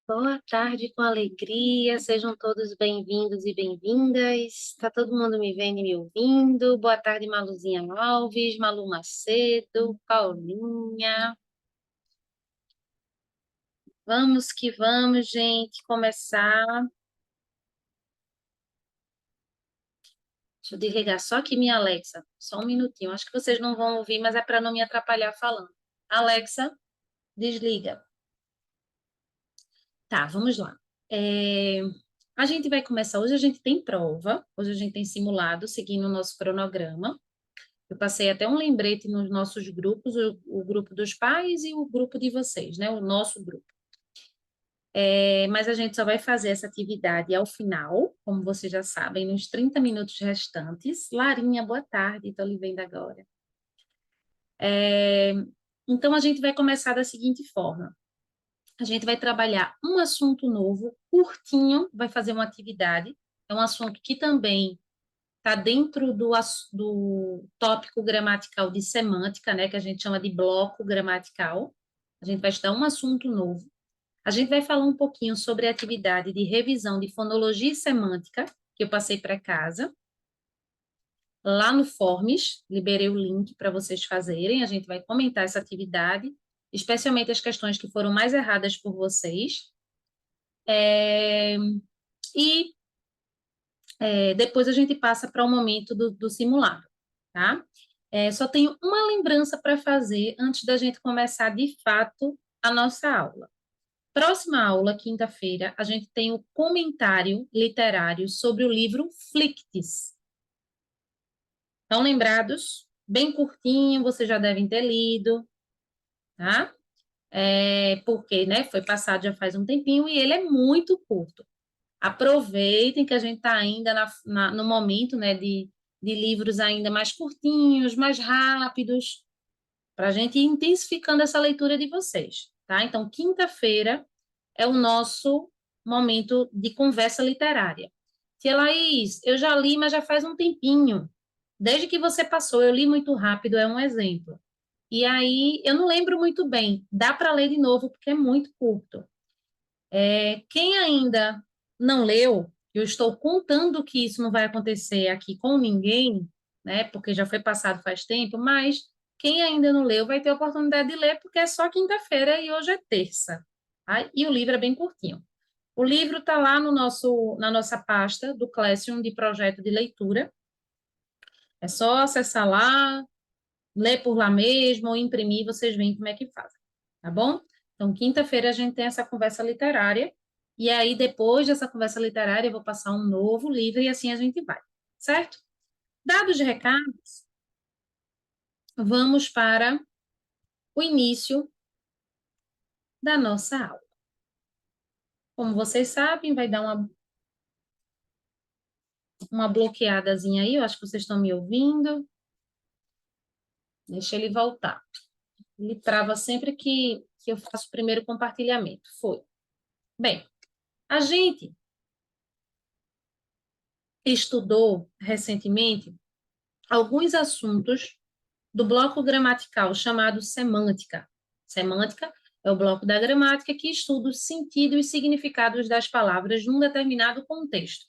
Boa tarde com alegria, sejam todos bem-vindos e bem-vindas. Está todo mundo me vendo e me ouvindo? Boa tarde, Maluzinha Alves, Malu Macedo, Paulinha. Vamos que vamos, gente, começar. Deixa eu desligar só aqui minha Alexa, só um minutinho. Acho que vocês não vão ouvir, mas é para não me atrapalhar falando. Alexa, desliga. Tá, vamos lá. A gente vai começar. Hoje a gente tem prova, hoje a gente tem simulado, seguindo o nosso cronograma. Eu passei até um lembrete nos nossos grupos, o grupo dos pais e o grupo de vocês, né? O nosso grupo. Mas a gente só vai fazer essa atividade ao final, como vocês já sabem, nos 30 minutos restantes. Larinha, boa tarde, estou lhe vendo agora. Então, a gente vai começar da seguinte forma. A gente vai trabalhar um assunto novo, curtinho, vai fazer uma atividade. É um assunto que também está dentro do tópico gramatical de semântica, né, que a gente chama de bloco gramatical. A gente vai estudar um assunto novo. A gente vai falar um pouquinho sobre a atividade de revisão de fonologia e semântica, que eu passei para casa. Lá no Forms, liberei o link para vocês fazerem. A gente vai comentar essa atividade, especialmente as questões que foram mais erradas por vocês. E depois a gente passa para o momento do simulado, tá? Só tenho uma lembrança para fazer antes da gente começar de fato a nossa aula. Próxima aula, quinta-feira, a gente tem o comentário literário sobre o livro Flictis. Estão lembrados? Bem curtinho, vocês já devem ter lido, tá? Porque, né, foi passado já faz um tempinho e ele é muito curto. Aproveitem que a gente está ainda no momento, né, de livros ainda mais curtinhos, mais rápidos, para a gente ir intensificando essa leitura de vocês, tá? Então, quinta-feira é o nosso momento de conversa literária. Tia Laís, eu já li, mas já faz um tempinho. Desde que você passou, eu li muito rápido, é um exemplo. E aí, eu não lembro muito bem. Dá para ler de novo, porque é muito curto. Quem ainda não leu, eu estou contando que isso não vai acontecer aqui com ninguém, né? Porque já foi passado faz tempo, mas quem ainda não leu vai ter a oportunidade de ler, porque é só quinta-feira e hoje é terça. Tá? E o livro é bem curtinho. O livro está lá na nossa pasta do Classroom de projeto de leitura. É só acessar lá, ler por lá mesmo ou imprimir, vocês veem como é que faz, tá bom? Então, quinta-feira a gente tem essa conversa literária, e aí depois dessa conversa literária eu vou passar um novo livro e assim a gente vai, certo? Dados de recados, vamos para o início da nossa aula. Como vocês sabem, vai dar uma bloqueadazinha aí, eu acho que vocês estão me ouvindo. Deixa ele voltar. Ele trava sempre que eu faço o primeiro compartilhamento. Foi. Bem, a gente estudou recentemente alguns assuntos do bloco gramatical chamado semântica. Semântica é o bloco da gramática que estuda o sentido e significados das palavras num determinado contexto.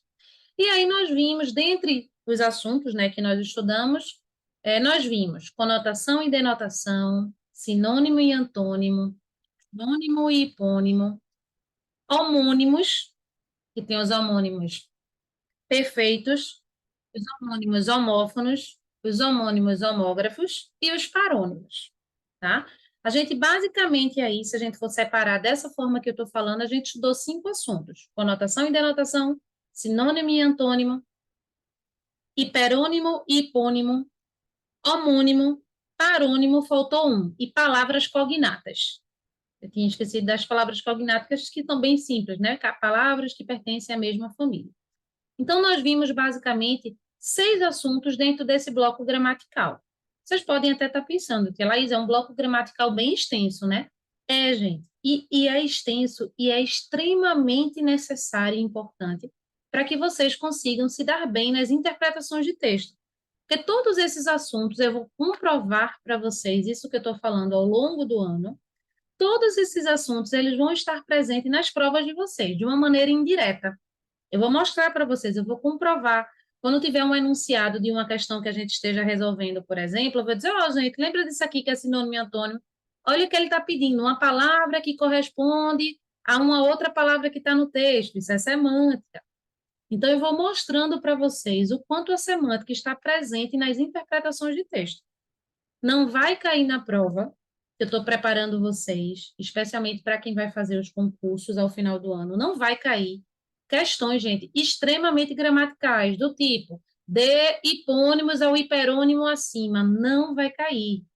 E aí nós vimos, dentre os assuntos, né, que nós estudamos, nós vimos conotação e denotação, sinônimo e antônimo, sinônimo e hipônimo, homônimos, que tem os homônimos perfeitos, os homônimos homófonos, os homônimos homógrafos e os parônimos, tá? A gente basicamente aí, se a gente for separar dessa forma que eu estou falando, a gente estudou 5 assuntos: conotação e denotação, sinônimo e antônimo, hiperônimo e hipônimo, homônimo, parônimo, faltou um, e palavras cognatas. Eu tinha esquecido das palavras cognáticas, que são bem simples, né? Palavras que pertencem à mesma família. Então, nós vimos basicamente 6 assuntos dentro desse bloco gramatical. Vocês podem até estar pensando que, Laís, é um bloco gramatical bem extenso, né? Gente, e é extenso e é extremamente necessário e importante para que vocês consigam se dar bem nas interpretações de texto. Porque todos esses assuntos eu vou comprovar para vocês, isso que eu estou falando ao longo do ano, todos esses assuntos, eles vão estar presentes nas provas de vocês, de uma maneira indireta. Eu vou mostrar para vocês, eu vou comprovar. Quando tiver um enunciado de uma questão que a gente esteja resolvendo, por exemplo, eu vou dizer, ó, gente, lembra disso aqui que é sinônimo e antônimo? Olha o que ele está pedindo, uma palavra que corresponde a uma outra palavra que está no texto, isso é semântica. Então, eu vou mostrando para vocês o quanto a semântica está presente nas interpretações de texto. Não vai cair na prova, eu estou preparando vocês, especialmente para quem vai fazer os concursos ao final do ano, não vai cair questões, gente, extremamente gramaticais, do tipo, de hipônimos ao hiperônimo acima, não vai cair.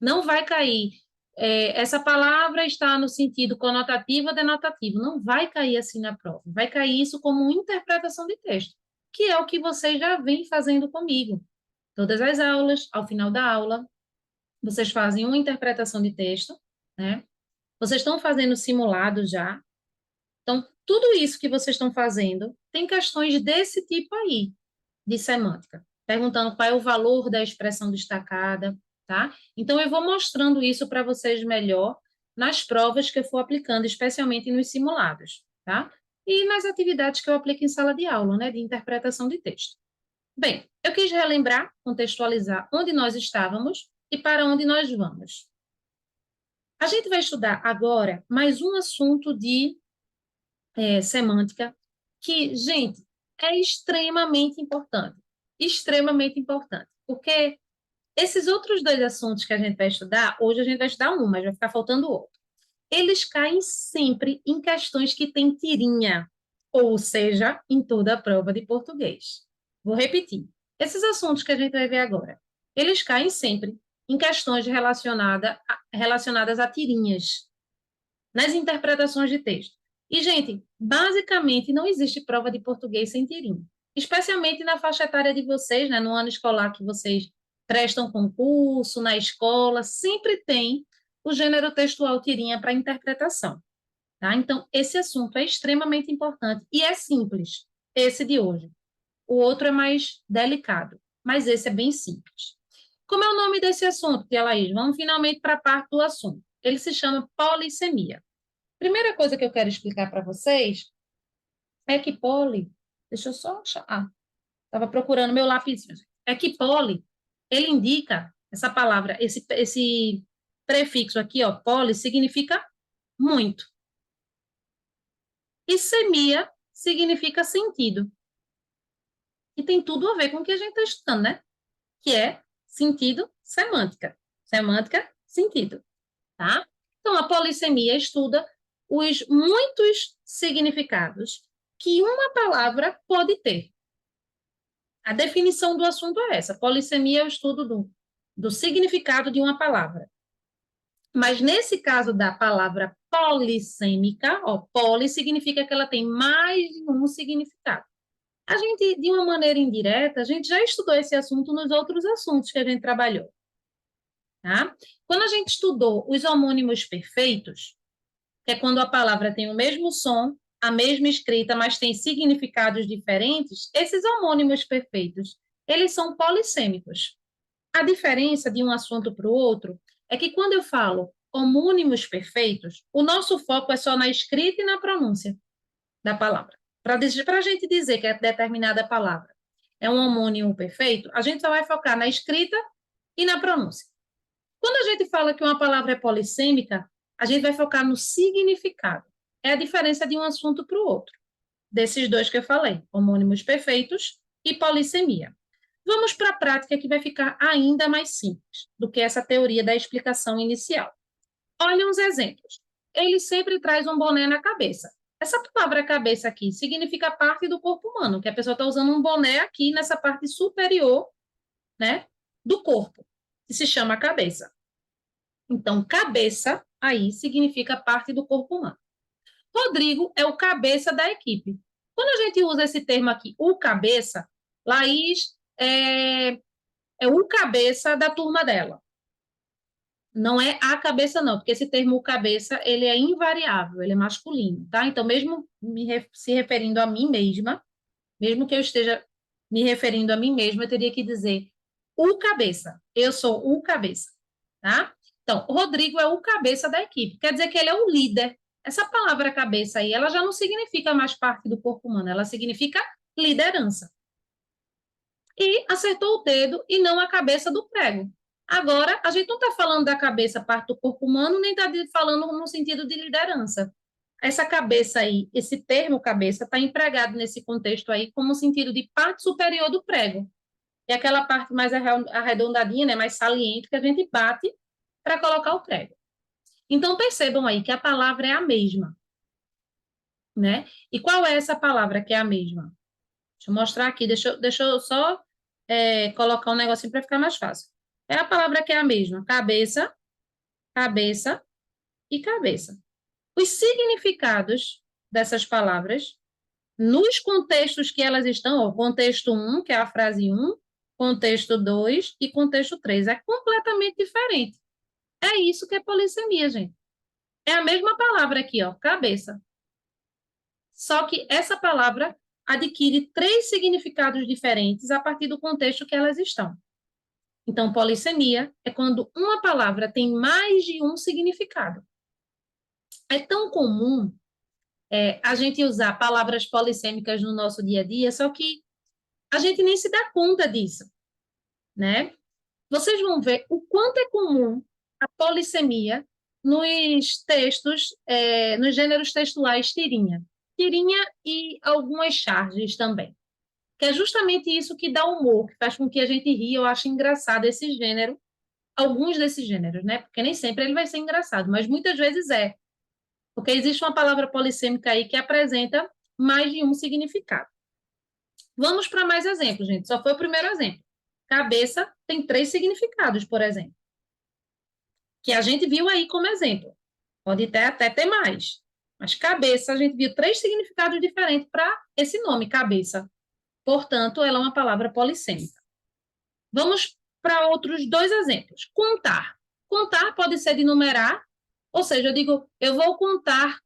Não vai cair. Essa palavra está no sentido conotativo ou denotativo. Não vai cair assim na prova. Vai cair isso como interpretação de texto, que é o que vocês já vêm fazendo comigo. Todas as aulas, ao final da aula, vocês fazem uma interpretação de texto, né? Vocês estão fazendo simulado já. Então, tudo isso que vocês estão fazendo tem questões desse tipo aí, de semântica. Perguntando qual é o valor da expressão destacada, tá? Então, eu vou mostrando isso para vocês melhor nas provas que eu for aplicando, especialmente nos simulados, tá? E nas atividades que eu aplico em sala de aula, né, de interpretação de texto. Bem, eu quis relembrar, contextualizar onde nós estávamos e para onde nós vamos. A gente vai estudar agora mais um assunto de semântica que, gente, é extremamente importante, porque esses outros dois assuntos que a gente vai estudar, hoje a gente vai estudar um, mas vai ficar faltando outro. Eles caem sempre em questões que têm tirinha, ou seja, em toda a prova de português. Vou repetir. Esses assuntos que a gente vai ver agora, eles caem sempre em questões relacionadas a tirinhas, nas interpretações de texto. E, gente, basicamente não existe prova de português sem tirinha, especialmente na faixa etária de vocês, né, no ano escolar que vocês prestam concurso, na escola, sempre tem o gênero textual tirinha para interpretação. Tá? Então, esse assunto é extremamente importante e é simples, esse de hoje. O outro é mais delicado, mas esse é bem simples. Como é o nome desse assunto, Tia Laís? Vamos finalmente para a parte do assunto. Ele se chama polissemia. Primeira coisa que eu quero explicar para vocês é que poli, deixa eu só achar, estava procurando meu lapisinho, é que poli, ele indica, essa palavra, esse prefixo aqui, ó, poli, significa muito. E semia significa sentido. E tem tudo a ver com o que a gente está estudando, né? Que é sentido, semântica. Semântica, sentido, tá? Então, a polissemia estuda os muitos significados que uma palavra pode ter. A definição do assunto é essa. Polissemia é o estudo do significado de uma palavra. Mas nesse caso da palavra polissêmica, ó, poli significa que ela tem mais de um significado. A gente, de uma maneira indireta, a gente já estudou esse assunto nos outros assuntos que a gente trabalhou. Tá? Quando a gente estudou os homônimos perfeitos, que é quando a palavra tem o mesmo som, a mesma escrita, mas tem significados diferentes, esses homônimos perfeitos, eles são polissêmicos. A diferença de um assunto para o outro é que quando eu falo homônimos perfeitos, o nosso foco é só na escrita e na pronúncia da palavra. Para a gente dizer que é determinada palavra é um homônimo perfeito, a gente só vai focar na escrita e na pronúncia. Quando a gente fala que uma palavra é polissêmica, a gente vai focar no significado. É a diferença de um assunto para o outro. Desses dois que eu falei, homônimos perfeitos e polissemia. Vamos para a prática que vai ficar ainda mais simples do que essa teoria da explicação inicial. Olha uns exemplos. Ele sempre traz um boné na cabeça. Essa palavra cabeça aqui significa parte do corpo humano, que a pessoa está usando um boné aqui nessa parte superior, né, do corpo, que se chama cabeça. Então, cabeça aí significa parte do corpo humano. Rodrigo é o cabeça da equipe. Quando a gente usa esse termo aqui, o cabeça, Laís é o cabeça da turma dela. Não é a cabeça, não, porque esse termo o cabeça, ele é invariável, ele é masculino, tá? Então, mesmo se referindo a mim mesma, mesmo que eu esteja me referindo a mim mesma, eu teria que dizer o cabeça. Eu sou o cabeça, tá? Então, o Rodrigo é o cabeça da equipe, quer dizer que ele é o líder. Essa palavra cabeça aí, ela já não significa mais parte do corpo humano, ela significa liderança. E acertou o dedo e não a cabeça do prego. Agora, a gente não está falando da cabeça, parte do corpo humano, nem está falando no sentido de liderança. Essa cabeça aí, esse termo cabeça, está empregado nesse contexto aí como sentido de parte superior do prego. É aquela parte mais arredondadinha, né, mais saliente, que a gente bate para colocar o prego. Então, percebam aí que a palavra é a mesma, né? E qual é essa palavra que é a mesma? Deixa eu mostrar aqui, deixa eu só colocar um negocinho para ficar mais fácil. É a palavra que é a mesma, cabeça, cabeça e cabeça. Os significados dessas palavras, nos contextos que elas estão, ó, contexto 1, que é a frase 1, contexto 2 e contexto 3, é completamente diferente. É isso que é polissemia, gente. É a mesma palavra aqui, ó, cabeça. Só que essa palavra adquire três significados diferentes a partir do contexto que elas estão. Então, polissemia é quando uma palavra tem mais de um significado. É tão comum a gente usar palavras polissêmicas no nosso dia a dia, só que a gente nem se dá conta disso, né? Vocês vão ver o quanto é comum a polissemia nos textos, nos gêneros textuais tirinha. Tirinha e algumas charges também. Que é justamente isso que dá humor, que faz com que a gente ria. Eu acho engraçado esse gênero, alguns desses gêneros, né? Porque nem sempre ele vai ser engraçado, mas muitas vezes é. Porque existe uma palavra polissêmica aí que apresenta mais de um significado. Vamos para mais exemplos, gente. Só foi o primeiro exemplo. Cabeça tem três significados, por exemplo, que a gente viu aí como exemplo. Pode até ter mais. Mas cabeça, a gente viu três significados diferentes para esse nome, cabeça. Portanto, ela é uma palavra polissêmica. Vamos para outros dois exemplos. Contar. Contar pode ser de numerar, ou seja, eu digo, eu vou contar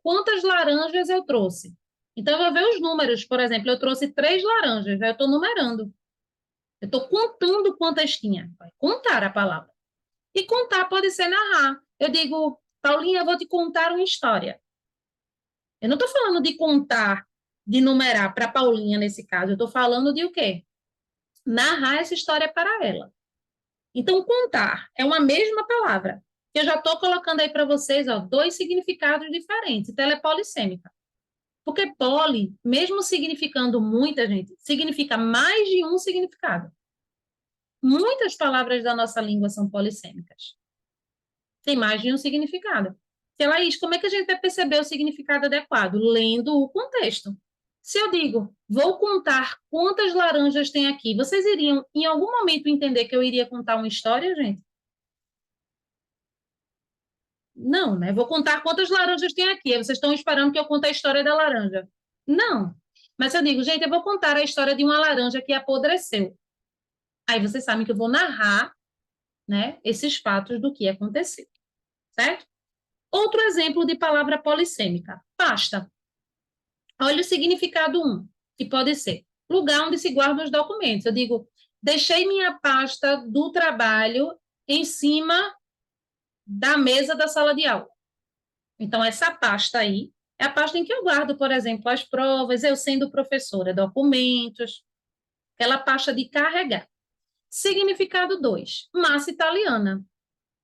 quantas laranjas eu trouxe. Então, eu vou ver os números. Por exemplo, eu trouxe 3 laranjas, eu estou numerando. Eu estou contando quantas tinha. Vai contar a palavra. E contar pode ser narrar. Eu digo, Paulinha, eu vou te contar uma história. Eu não estou falando de contar, de numerar para Paulinha nesse caso. Eu estou falando de o quê? Narrar essa história para ela. Então, contar é uma mesma palavra. Eu já estou colocando aí para vocês, ó, dois significados diferentes. Então, ela é polissêmica. Porque poli, mesmo significando muita gente, significa mais de um significado. Muitas palavras da nossa língua são polissêmicas. Tem mais de um significado. Então, Laís, como é que a gente vai perceber o significado adequado? Lendo o contexto. Se eu digo, vou contar quantas laranjas tem aqui, vocês iriam, em algum momento, entender que eu iria contar uma história, gente? Não, né? Vou contar quantas laranjas tem aqui. Aí vocês estão esperando que eu conte a história da laranja. Não. Mas se eu digo, gente, eu vou contar a história de uma laranja que apodreceu. Aí vocês sabem que eu vou narrar, né, esses fatos do que aconteceu, certo? Outro exemplo de palavra polissêmica, pasta. Olha o significado um, que pode ser lugar onde se guardam os documentos. Eu digo, deixei minha pasta do trabalho em cima da mesa da sala de aula. Então, essa pasta aí é a pasta em que eu guardo, por exemplo, as provas, eu sendo professora, documentos, aquela pasta de carregar. Significado 2, massa italiana.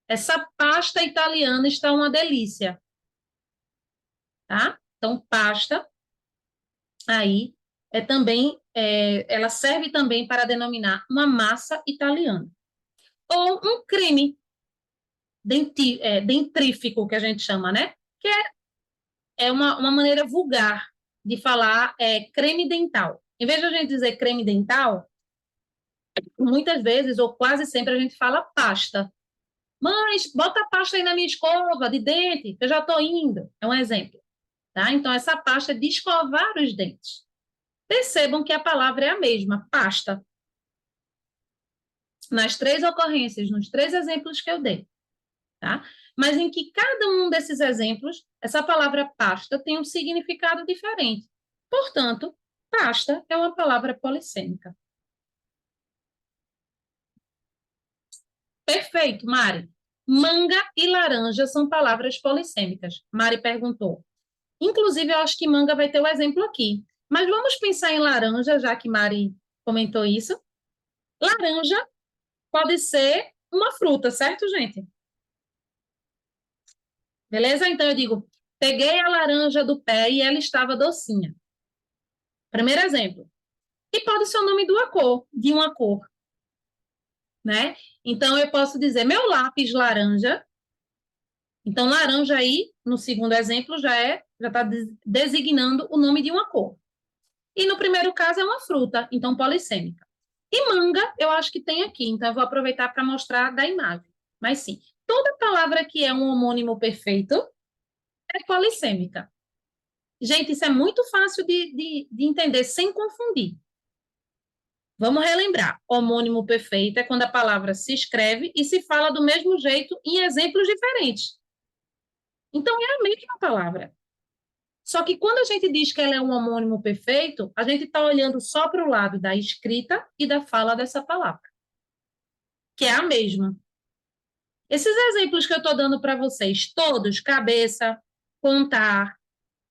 Essa pasta italiana está uma delícia, tá? Então, pasta aí ela serve também para denominar uma massa italiana. Ou um creme dentrífico, que a gente chama, né? Que é uma maneira vulgar de falar creme dental. Em vez de a gente dizer creme dental, muitas vezes, ou quase sempre, a gente fala pasta. Mas bota a pasta aí na minha escova de dente, que eu já estou indo. É um exemplo. Tá? Então, essa pasta é de escovar os dentes. Percebam que a palavra é a mesma, pasta. Nas três ocorrências, nos três exemplos que eu dei. Tá? Mas em que cada um desses exemplos, essa palavra pasta tem um significado diferente. Portanto, pasta é uma palavra polissêmica. Perfeito, Mari. Manga e laranja são palavras polissêmicas. Mari perguntou. Inclusive, eu acho que manga vai ter o exemplo aqui. Mas vamos pensar em laranja, já que Mari comentou isso. Laranja pode ser uma fruta, certo, gente? Beleza? Então eu digo, peguei a laranja do pé e ela estava docinha. Primeiro exemplo. E pode ser o nome de uma cor, né? Então eu posso dizer meu lápis laranja. Então laranja aí, no segundo exemplo, já está designando o nome de uma cor. E no primeiro caso é uma fruta, então polissêmica. E manga, eu acho que tem aqui, então eu vou aproveitar para mostrar da imagem. Mas sim, toda palavra que é um homônimo perfeito é polissêmica. Gente, isso é muito fácil de entender, sem confundir. Vamos relembrar. Homônimo perfeito é quando a palavra se escreve e se fala do mesmo jeito em exemplos diferentes. Então, é a mesma palavra. Só que quando a gente diz que ela é um homônimo perfeito, a gente está olhando só para o lado da escrita e da fala dessa palavra, que é a mesma. Esses exemplos que eu estou dando para vocês, todos, cabeça, contar,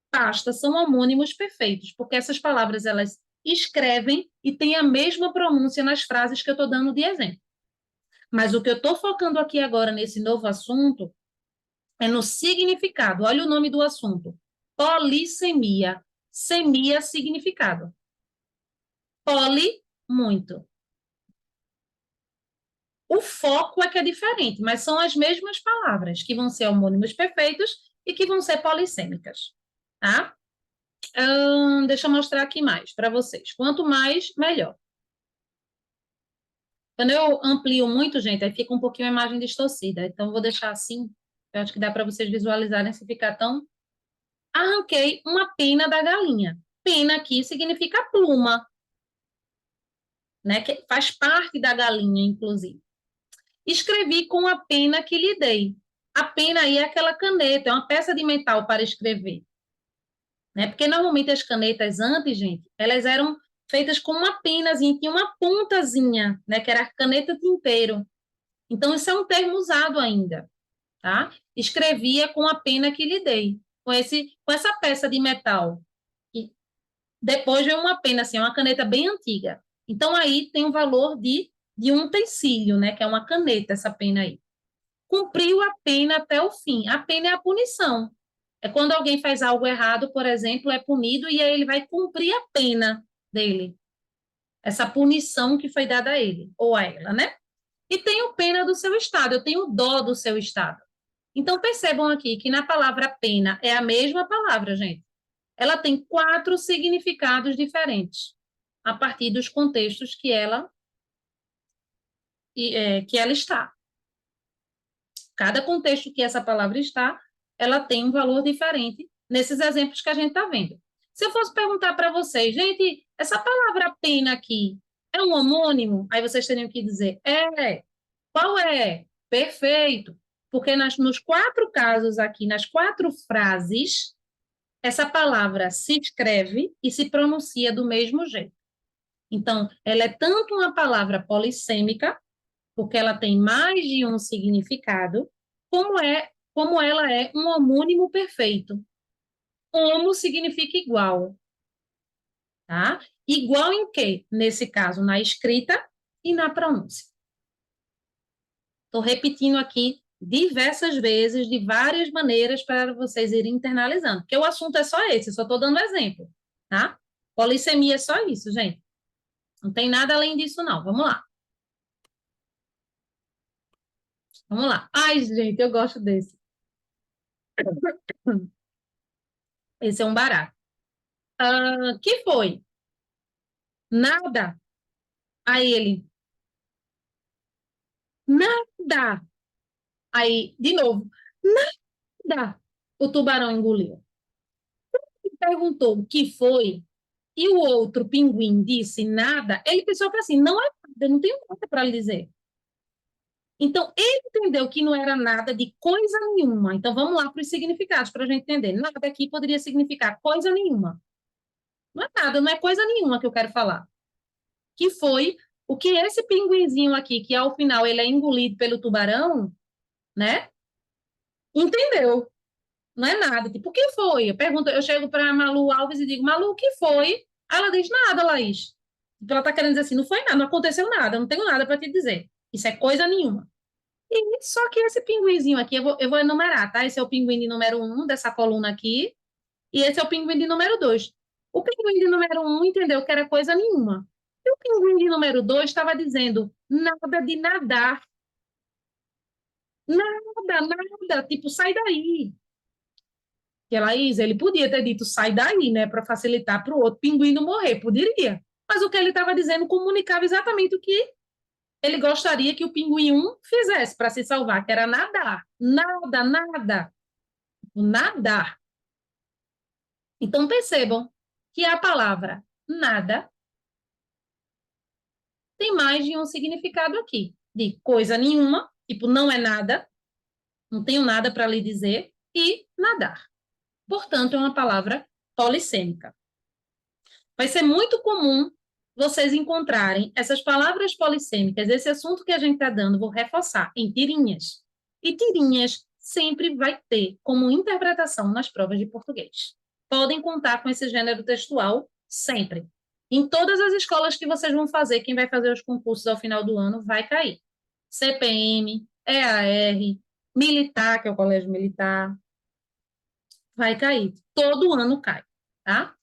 pasta, são homônimos perfeitos, porque essas palavras, elas escrevem e têm a mesma pronúncia nas frases que eu estou dando de exemplo. Mas o que eu estou focando aqui agora nesse novo assunto é no significado. Olha o nome do assunto. Polissemia. Semia, significado. Poli, muito. O foco é que é diferente, mas são as mesmas palavras, que vão ser homônimos perfeitos e que vão ser polissêmicas. Tá? Deixa eu mostrar aqui mais para vocês. Quanto mais, melhor. Quando eu amplio muito, gente, aí fica um pouquinho a imagem distorcida. Então, eu vou deixar assim. Eu acho que dá para vocês visualizarem se ficar tão. Arranquei uma pena da galinha. Pena aqui significa pluma, né? Que faz parte da galinha, inclusive. Escrevi com a pena que lhe dei. A pena aí é aquela caneta, é uma peça de metal para escrever, né? Porque normalmente as canetas antes, gente, elas eram feitas com uma penazinha, tinha uma pontazinha, né? Que era a caneta tinteiro. Então, isso é um termo usado ainda, tá? Escrevia com a pena que lhe dei, com essa peça de metal. E depois veio uma pena, assim, uma caneta bem antiga. Então, aí tem o valor de um utensílio, né? Que é uma caneta, essa pena aí. Cumpriu a pena até o fim. A pena é a punição. É quando alguém faz algo errado, por exemplo, é punido e aí ele vai cumprir a pena dele. Essa punição que foi dada a ele, ou a ela, né? E tenho pena do seu estado, eu tenho dó do seu estado. Então, percebam aqui que na palavra pena é a mesma palavra, gente. Ela tem 4 significados diferentes, a partir dos contextos que ela está. Cada contexto que essa palavra está, ela tem um valor diferente nesses exemplos que a gente está vendo. Se eu fosse perguntar para vocês, gente, essa palavra pena aqui é um homônimo? Aí vocês teriam que dizer, qual é? Perfeito. Porque nos 4 casos aqui, nas 4 frases, essa palavra se escreve e se pronuncia do mesmo jeito. Então, ela é tanto uma palavra polissêmica, porque ela tem mais de um significado, como ela é um homônimo perfeito. Homo significa igual, tá? Igual em quê? Nesse caso, na escrita e na pronúncia. Estou repetindo aqui diversas vezes, de várias maneiras, para vocês irem internalizando, porque o assunto é só esse, eu só estou dando exemplo, tá? Polissemia é só isso, gente. Não tem nada além disso, não. Vamos lá. Vamos lá. Ai, gente, eu gosto desse. Esse é um barato. Que foi? Nada. Aí ele, nada. Aí, de novo, nada. O tubarão engoliu. Ele perguntou o que foi, e o outro pinguim disse nada. Ele pensou que assim, não é nada, não tenho nada para lhe dizer. Então, ele entendeu que não era nada de coisa nenhuma. Então, vamos lá para os significados, para a gente entender. Nada aqui poderia significar coisa nenhuma. Não é nada, não é coisa nenhuma que eu quero falar. Que foi o que esse pinguinzinho aqui, que ao final ele é engolido pelo tubarão, né? Entendeu? Não é nada. Tipo, o que foi? Eu pergunto, eu chego para Malu Alves e digo, Malu, o que foi? Aí ela diz, nada, Laís. Tipo, ela tá querendo dizer assim, não foi nada, não aconteceu nada, eu não tenho nada para te dizer. Isso é coisa nenhuma. E só que esse pinguinzinho aqui, eu vou enumerar, tá? Esse é o pinguim de número um dessa coluna aqui, e esse é o pinguim de número 2. O pinguim de número um entendeu que era coisa nenhuma. E o pinguim de número 2 estava dizendo nada de nadar, nada, nada, tipo, sai daí. Que a Laís, ele podia ter dito sai daí, né, para facilitar para o outro pinguim não morrer, poderia. Mas o que ele estava dizendo comunicava exatamente o que ele gostaria que o pinguim um fizesse para se salvar, que era nadar. Nada, nada, nadar. Então percebam que a palavra nada tem mais de um significado aqui, de coisa nenhuma, tipo não é nada, não tenho nada para lhe dizer, e nadar. Portanto, é uma palavra polissêmica. Vai ser muito comum vocês encontrarem essas palavras polissêmicas, esse assunto que a gente está dando, vou reforçar, em tirinhas. E tirinhas sempre vai ter como interpretação nas provas de português. Podem contar com esse gênero textual sempre. Em todas as escolas que vocês vão fazer, quem vai fazer os concursos ao final do ano vai cair. CPM, EAR, militar, que é o colégio militar, vai cair. Todo ano cai, tá?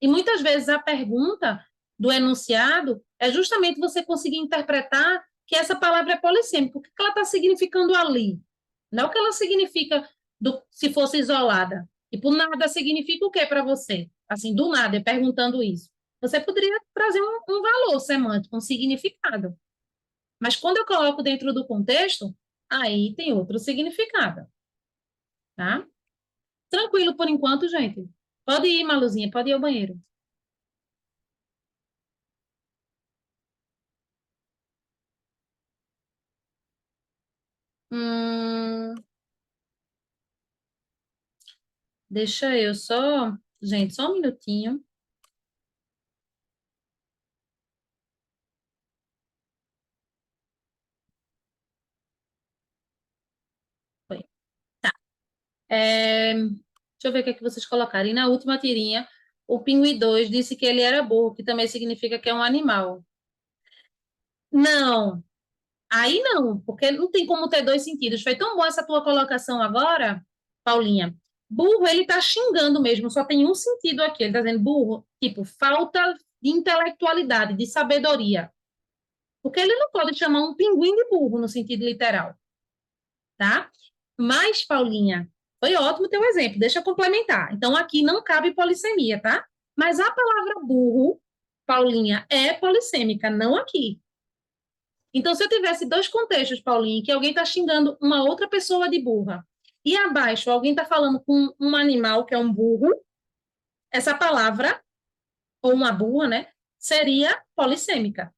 E muitas vezes a pergunta do enunciado é justamente você conseguir interpretar que essa palavra é polissêmica. O que ela está significando ali? Não é o que ela significa se fosse isolada. E por nada significa o que para você? Assim, do nada, perguntando isso. Você poderia trazer um valor semântico, um significado. Mas quando eu coloco dentro do contexto, aí tem outro significado, tá? Tranquilo por enquanto, gente. Pode ir, Maluzinha, pode ir ao banheiro. Hum, deixa eu só. Gente, só um minutinho. Foi. Deixa eu ver o que é que vocês colocaram. E na última tirinha, o Pinguim 2 disse que ele era burro, que também significa que é um animal. Não, aí não, porque não tem como ter dois sentidos. Foi tão boa essa tua colocação agora, Paulinha. Burro, ele tá xingando mesmo, só tem um sentido aqui. Ele tá dizendo burro, tipo, falta de intelectualidade, de sabedoria. Porque ele não pode chamar um pinguim de burro no sentido literal, tá? Mas, Paulinha, foi ótimo teu exemplo, deixa eu complementar. Então, aqui não cabe polissemia, tá? Mas a palavra burro, Paulinha, é polissêmica, não aqui. Então, se eu tivesse dois contextos, Paulinha, que alguém está xingando uma outra pessoa de burra, e abaixo alguém está falando com um animal que é um burro, essa palavra, ou uma burra, né, seria polissêmica.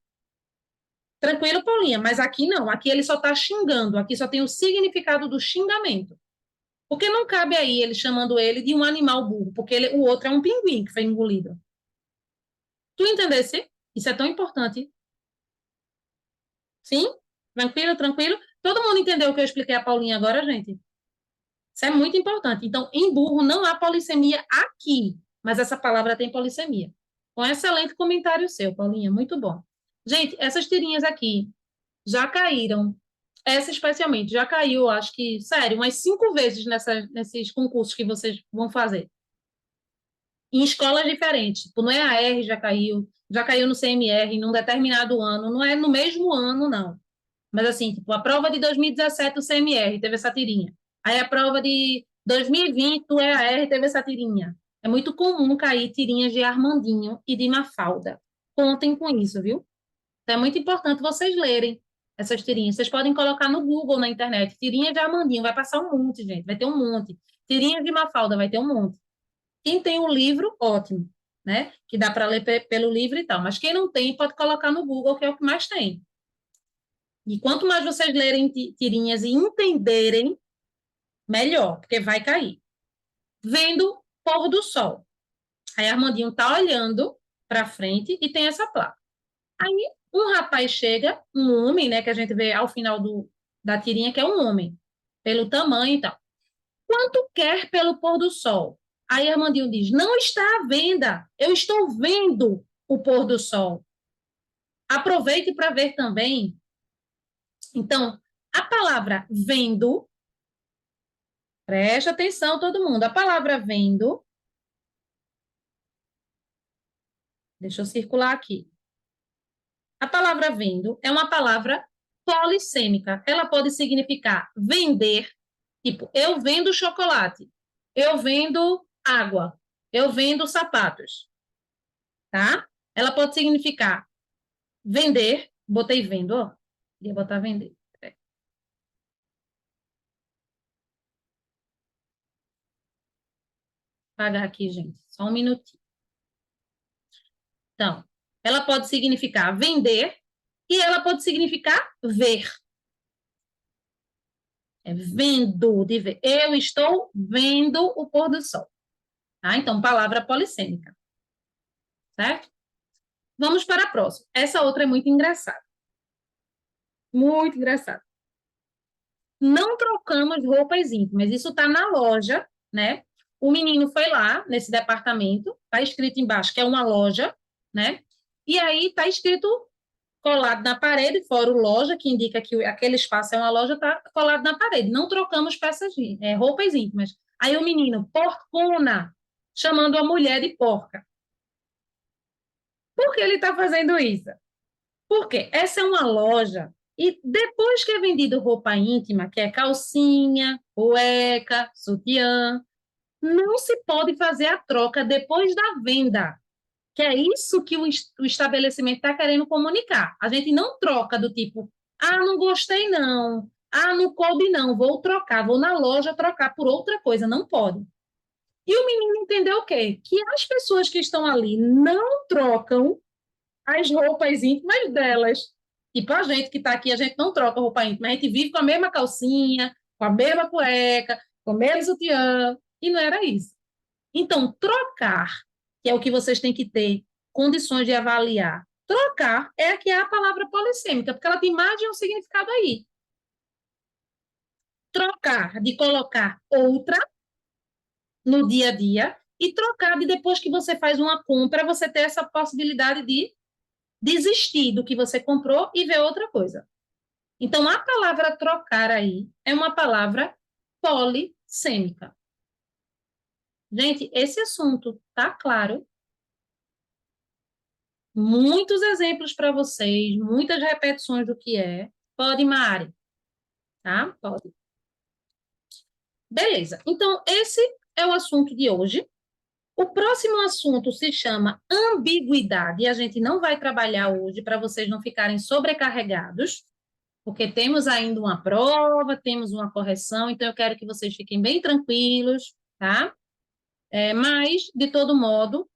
Tranquilo, Paulinha, mas aqui não, aqui ele só está xingando, aqui só tem o significado do xingamento. Porque não cabe aí ele chamando ele de um animal burro, porque o outro é um pinguim que foi engolido. Tu entendesse? Isso é tão importante. Sim? Tranquilo, tranquilo? Todo mundo entendeu o que eu expliquei a Paulinha agora, gente? Isso é muito importante. Então, em burro não há polissemia aqui, mas essa palavra tem polissemia. Um excelente comentário seu, Paulinha, muito bom. Gente, essas tirinhas aqui já caíram. Essa especialmente já caiu, acho que, sério, umas 5 vezes nesses concursos que vocês vão fazer. Em escolas diferentes. Tipo, no EAR já caiu no CMR num determinado ano, não é no mesmo ano, não. Mas assim, tipo, a prova de 2017 do CMR teve essa tirinha. Aí a prova de 2020 do EAR teve essa tirinha. É muito comum cair tirinhas de Armandinho e de Mafalda. Contem com isso, viu? Então é muito importante vocês lerem essas tirinhas. Vocês podem colocar no Google, na internet, tirinha de Armandinho, vai passar um monte, gente, vai ter um monte. Tirinha de Mafalda, vai ter um monte. Quem tem o livro, ótimo, né? Que dá para ler pelo livro e tal. Mas quem não tem, pode colocar no Google, que é o que mais tem. E quanto mais vocês lerem tirinhas e entenderem, melhor, porque vai cair. Vendo pôr do sol. Aí Armandinho tá olhando para frente e tem essa placa. Aí um rapaz chega, um homem, né, que a gente vê ao final da tirinha, que é um homem. pelo tamanho e tal. Quanto quer pelo pôr do sol? Aí Armandinho diz, não está à venda, eu estou vendo o pôr do sol. Aproveite para ver também. Então, a palavra vendo, preste atenção todo mundo, a palavra vendo, deixa eu circular aqui. A palavra vendo é uma palavra polissêmica. Ela pode significar vender, tipo, eu vendo chocolate, eu vendo água, eu vendo sapatos, tá? Ela pode significar vender, botei vendo, ó, ia botar vender. Pagar aqui, gente, só um minutinho. Então, ela pode significar vender e ela pode significar ver. É vendo, de ver. Eu estou vendo o pôr do sol. Tá? Então, palavra polissêmica. Certo? Vamos para a próxima. Essa outra é muito engraçada. Muito engraçada. Não trocamos roupas íntimas. Isso está na loja, né? O menino foi lá, nesse departamento, está escrito embaixo que é uma loja, né? E aí está escrito colado na parede, fora o loja, que indica que aquele espaço é uma loja, está colado na parede. Não trocamos roupas íntimas. Aí o menino, porcona, chamando a mulher de porca. Por que ele está fazendo isso? Porque essa é uma loja e depois que é vendido roupa íntima, que é calcinha, cueca, sutiã, não se pode fazer a troca depois da venda, que é isso que o estabelecimento está querendo comunicar. A gente não troca do tipo, ah, não gostei não, ah, não coube não, vou trocar, vou na loja trocar por outra coisa, não pode. E o menino entendeu o quê? Que as pessoas que estão ali não trocam as roupas íntimas delas. Tipo, a gente que está aqui, a gente não troca roupa íntima, a gente vive com a mesma calcinha, com a mesma cueca, com o mesmo sutiã, e não era isso. Então, trocar, que é o que vocês têm que ter condições de avaliar, trocar é que é a palavra polissêmica, porque ela tem mais de um significado aí. Trocar, de colocar outra no dia a dia, e trocar de depois que você faz uma compra, você ter essa possibilidade de desistir do que você comprou e ver outra coisa. Então, a palavra trocar aí é uma palavra polissêmica. Gente, esse assunto tá claro? Muitos exemplos para vocês, muitas repetições do que é. Pode, Mari, tá? Pode. Beleza. Então, esse é o assunto de hoje. O próximo assunto se chama ambiguidade, e a gente não vai trabalhar hoje para vocês não ficarem sobrecarregados, porque temos ainda uma prova, temos uma correção, então eu quero que vocês fiquem bem tranquilos, tá? Mas, de todo modo,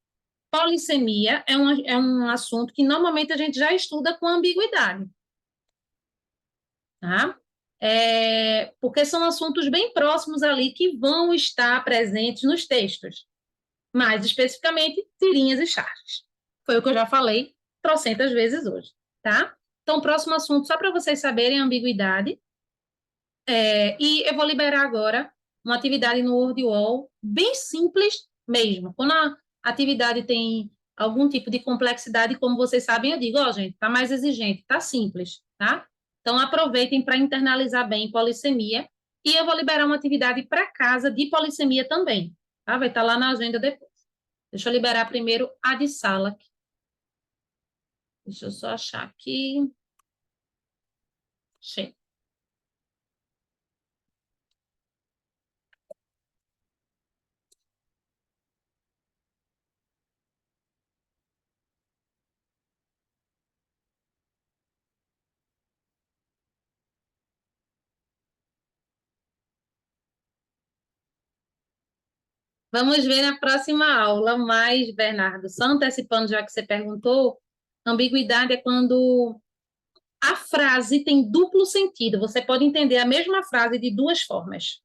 polissemia é um assunto que normalmente a gente já estuda com ambiguidade, tá? Porque são assuntos bem próximos ali que vão estar presentes nos textos, mais especificamente, tirinhas e charges. Foi o que eu já falei trocentas vezes hoje, tá? Então, o próximo assunto, só para vocês saberem, a ambiguidade. E eu vou liberar agora uma atividade no WordWall bem simples mesmo. Quando a atividade tem algum tipo de complexidade, como vocês sabem, eu digo, ó, gente, tá mais exigente, tá simples, tá? Então, aproveitem para internalizar bem polissemia. E eu vou liberar uma atividade para casa de polissemia também, tá? Vai estar lá na agenda depois. Deixa eu liberar primeiro a de sala. Deixa eu só achar aqui. Achei. Vamos ver na próxima aula, mas, Bernardo, só antecipando, já que você perguntou, ambiguidade é quando a frase tem duplo sentido. Você pode entender a mesma frase de duas formas,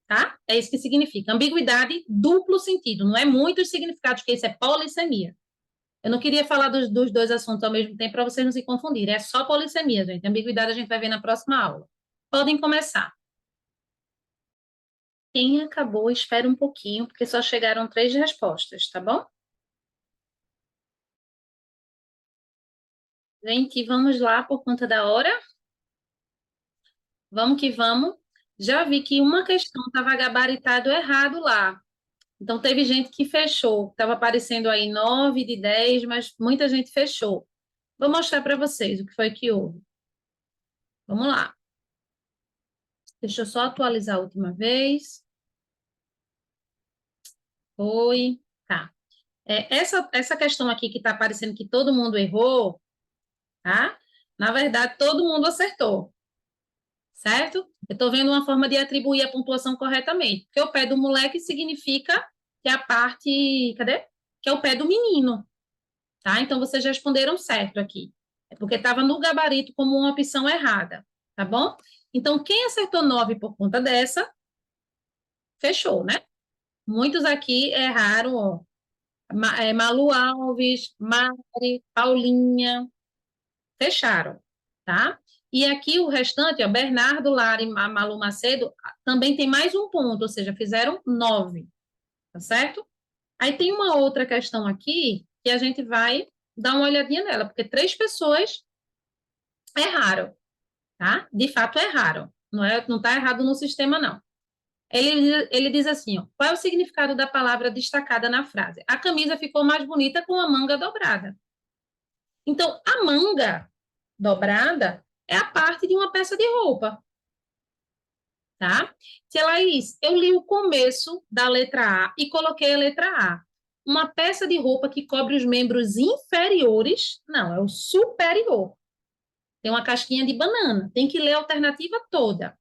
tá? É isso que significa. Ambiguidade, duplo sentido. Não é muitos significados, que isso é polissemia. Eu não queria falar dos dois assuntos ao mesmo tempo para vocês não se confundirem. É só polissemia, gente. Ambiguidade a gente vai ver na próxima aula. Podem começar. Quem acabou, espera um pouquinho, porque só chegaram 3 respostas, tá bom? Gente, vamos lá por conta da hora? Vamos que vamos. Já vi que uma questão estava gabaritado errado lá. Então, teve gente que fechou. Estava aparecendo aí 9 de 10, mas muita gente fechou. Vou mostrar para vocês o que foi que houve. Vamos lá. Deixa eu só atualizar a última vez. Foi. Tá. Essa questão aqui que está aparecendo que todo mundo errou, tá? Na verdade, todo mundo acertou, certo? Eu estou vendo uma forma de atribuir a pontuação corretamente, porque o pé do moleque significa que é a parte, cadê? Que é o pé do menino, tá? Então, vocês responderam certo aqui. É porque estava no gabarito como uma opção errada, tá bom? Então, quem acertou 9 por conta dessa, fechou, né? Muitos aqui erraram, ó. Malu Alves, Mari, Paulinha, fecharam, tá? E aqui o restante, ó, Bernardo Lara e Malu Macedo, também tem mais um ponto, ou seja, fizeram 9, tá certo? Aí tem uma outra questão aqui que a gente vai dar uma olhadinha nela, porque 3 pessoas erraram, tá? De fato erraram, não está errado no sistema, não. Ele diz assim, ó, qual é o significado da palavra destacada na frase? A camisa ficou mais bonita com a manga dobrada. Então, a manga dobrada é a parte de uma peça de roupa, tá? Tia Laís, eu li o começo da letra A e coloquei a letra A. Uma peça de roupa que cobre os membros inferiores, não, é o superior. Tem uma casquinha de banana, tem que ler a alternativa toda,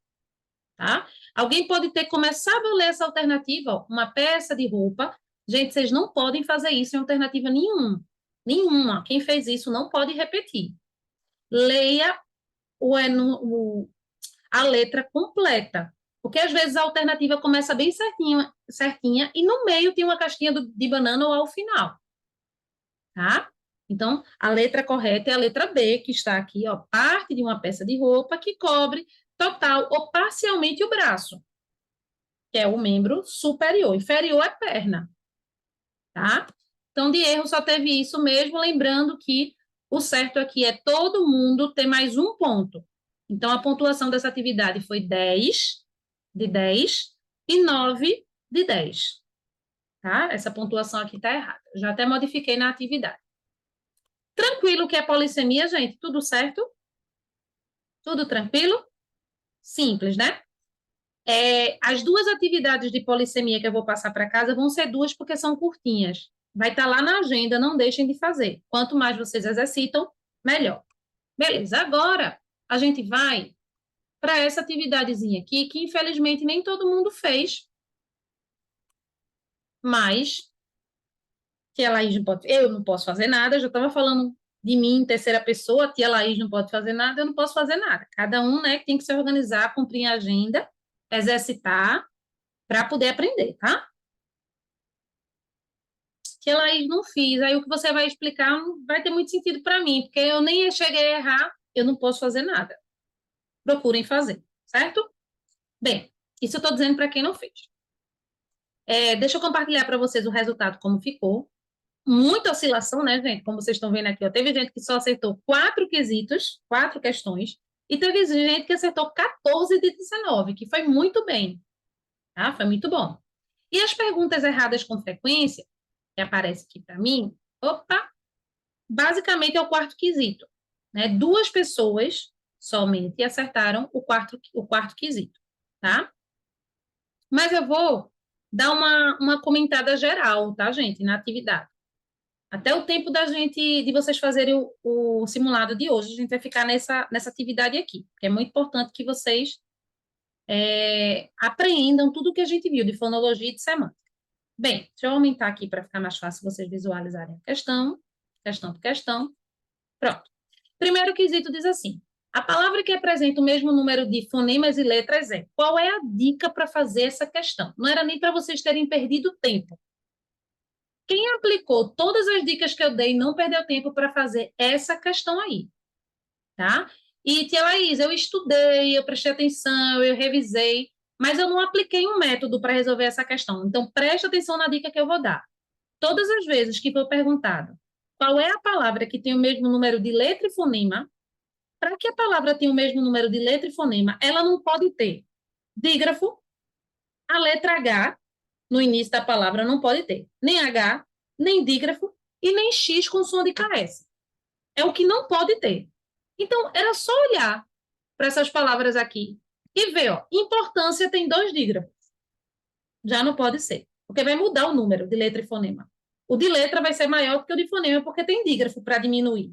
tá? Alguém pode ter começado a ler essa alternativa, ó, uma peça de roupa. Gente, vocês não podem fazer isso em alternativa nenhuma. Nenhuma. Quem fez isso não pode repetir. Leia a letra completa. Porque às vezes a alternativa começa bem certinha e no meio tem uma casquinha de banana ou ao final, tá? Então, a letra correta é a letra B, que está aqui, ó, parte de uma peça de roupa que cobre total ou parcialmente o braço, que é o membro superior. Inferior é perna, tá? Então, de erro só teve isso mesmo, lembrando que o certo aqui é todo mundo ter mais um ponto. Então, a pontuação dessa atividade foi 10 de 10 e 9 de 10, tá? Essa pontuação aqui está errada. Já até modifiquei na atividade. Tranquilo que é polissemia, gente? Tudo certo? Tudo tranquilo? Simples, né? As 2 atividades de polissemia que eu vou passar para casa vão ser 2 porque são curtinhas. Vai estar lá na agenda, não deixem de fazer. Quanto mais vocês exercitam, melhor. Beleza, agora a gente vai para essa atividadezinha aqui, que infelizmente nem todo mundo fez, mas tia Laís não pode, eu não posso fazer nada, eu já estava falando de mim em terceira pessoa, tia Laís não pode fazer nada, eu não posso fazer nada. Cada um, né, tem que se organizar, cumprir a agenda, exercitar para poder aprender, tá? Que a Laís não fiz. Aí o que você vai explicar não vai ter muito sentido para mim, porque eu nem cheguei a errar, eu não posso fazer nada. Procurem fazer, certo? Bem, isso eu estou dizendo para quem não fez. Deixa eu compartilhar para vocês o resultado, como ficou. Muita oscilação, né, gente? Como vocês estão vendo aqui, ó. Teve gente que só acertou 4 quesitos, 4 questões, e teve gente que acertou 14 de 19, que foi muito bem, tá? Foi muito bom. E as perguntas erradas com frequência, que aparece aqui para mim, opa, basicamente é o quarto quesito, né? 2 pessoas somente acertaram o quarto quesito, tá? Mas eu vou dar uma comentada geral, tá, gente, na atividade. Até o tempo de vocês fazerem o simulado de hoje, a gente vai ficar nessa atividade aqui, que é muito importante que vocês apreendam tudo que a gente viu de fonologia e de semântica. Bem, deixa eu aumentar aqui para ficar mais fácil vocês visualizarem a questão por questão. Pronto. Primeiro quesito diz assim: a palavra que apresenta o mesmo número de fonemas e letras é. Qual é a dica para fazer essa questão? Não era nem para vocês terem perdido tempo. Quem aplicou todas as dicas que eu dei não perdeu tempo para fazer essa questão aí, tá? E, tia Laís, eu estudei, eu prestei atenção, eu revisei, mas eu não apliquei um método para resolver essa questão. Então, preste atenção na dica que eu vou dar. Todas as vezes que for perguntado qual é a palavra que tem o mesmo número de letra e fonema, para que a palavra tenha o mesmo número de letra e fonema, ela não pode ter dígrafo, a letra H no início da palavra não pode ter nem H, nem dígrafo e nem X com som de KS. É o que não pode ter. Então, era só olhar para essas palavras aqui e ver, ó, importância tem dois dígrafos. Já não pode ser, porque vai mudar o número de letra e fonema. O de letra vai ser maior do que o de fonema, porque tem dígrafo para diminuir.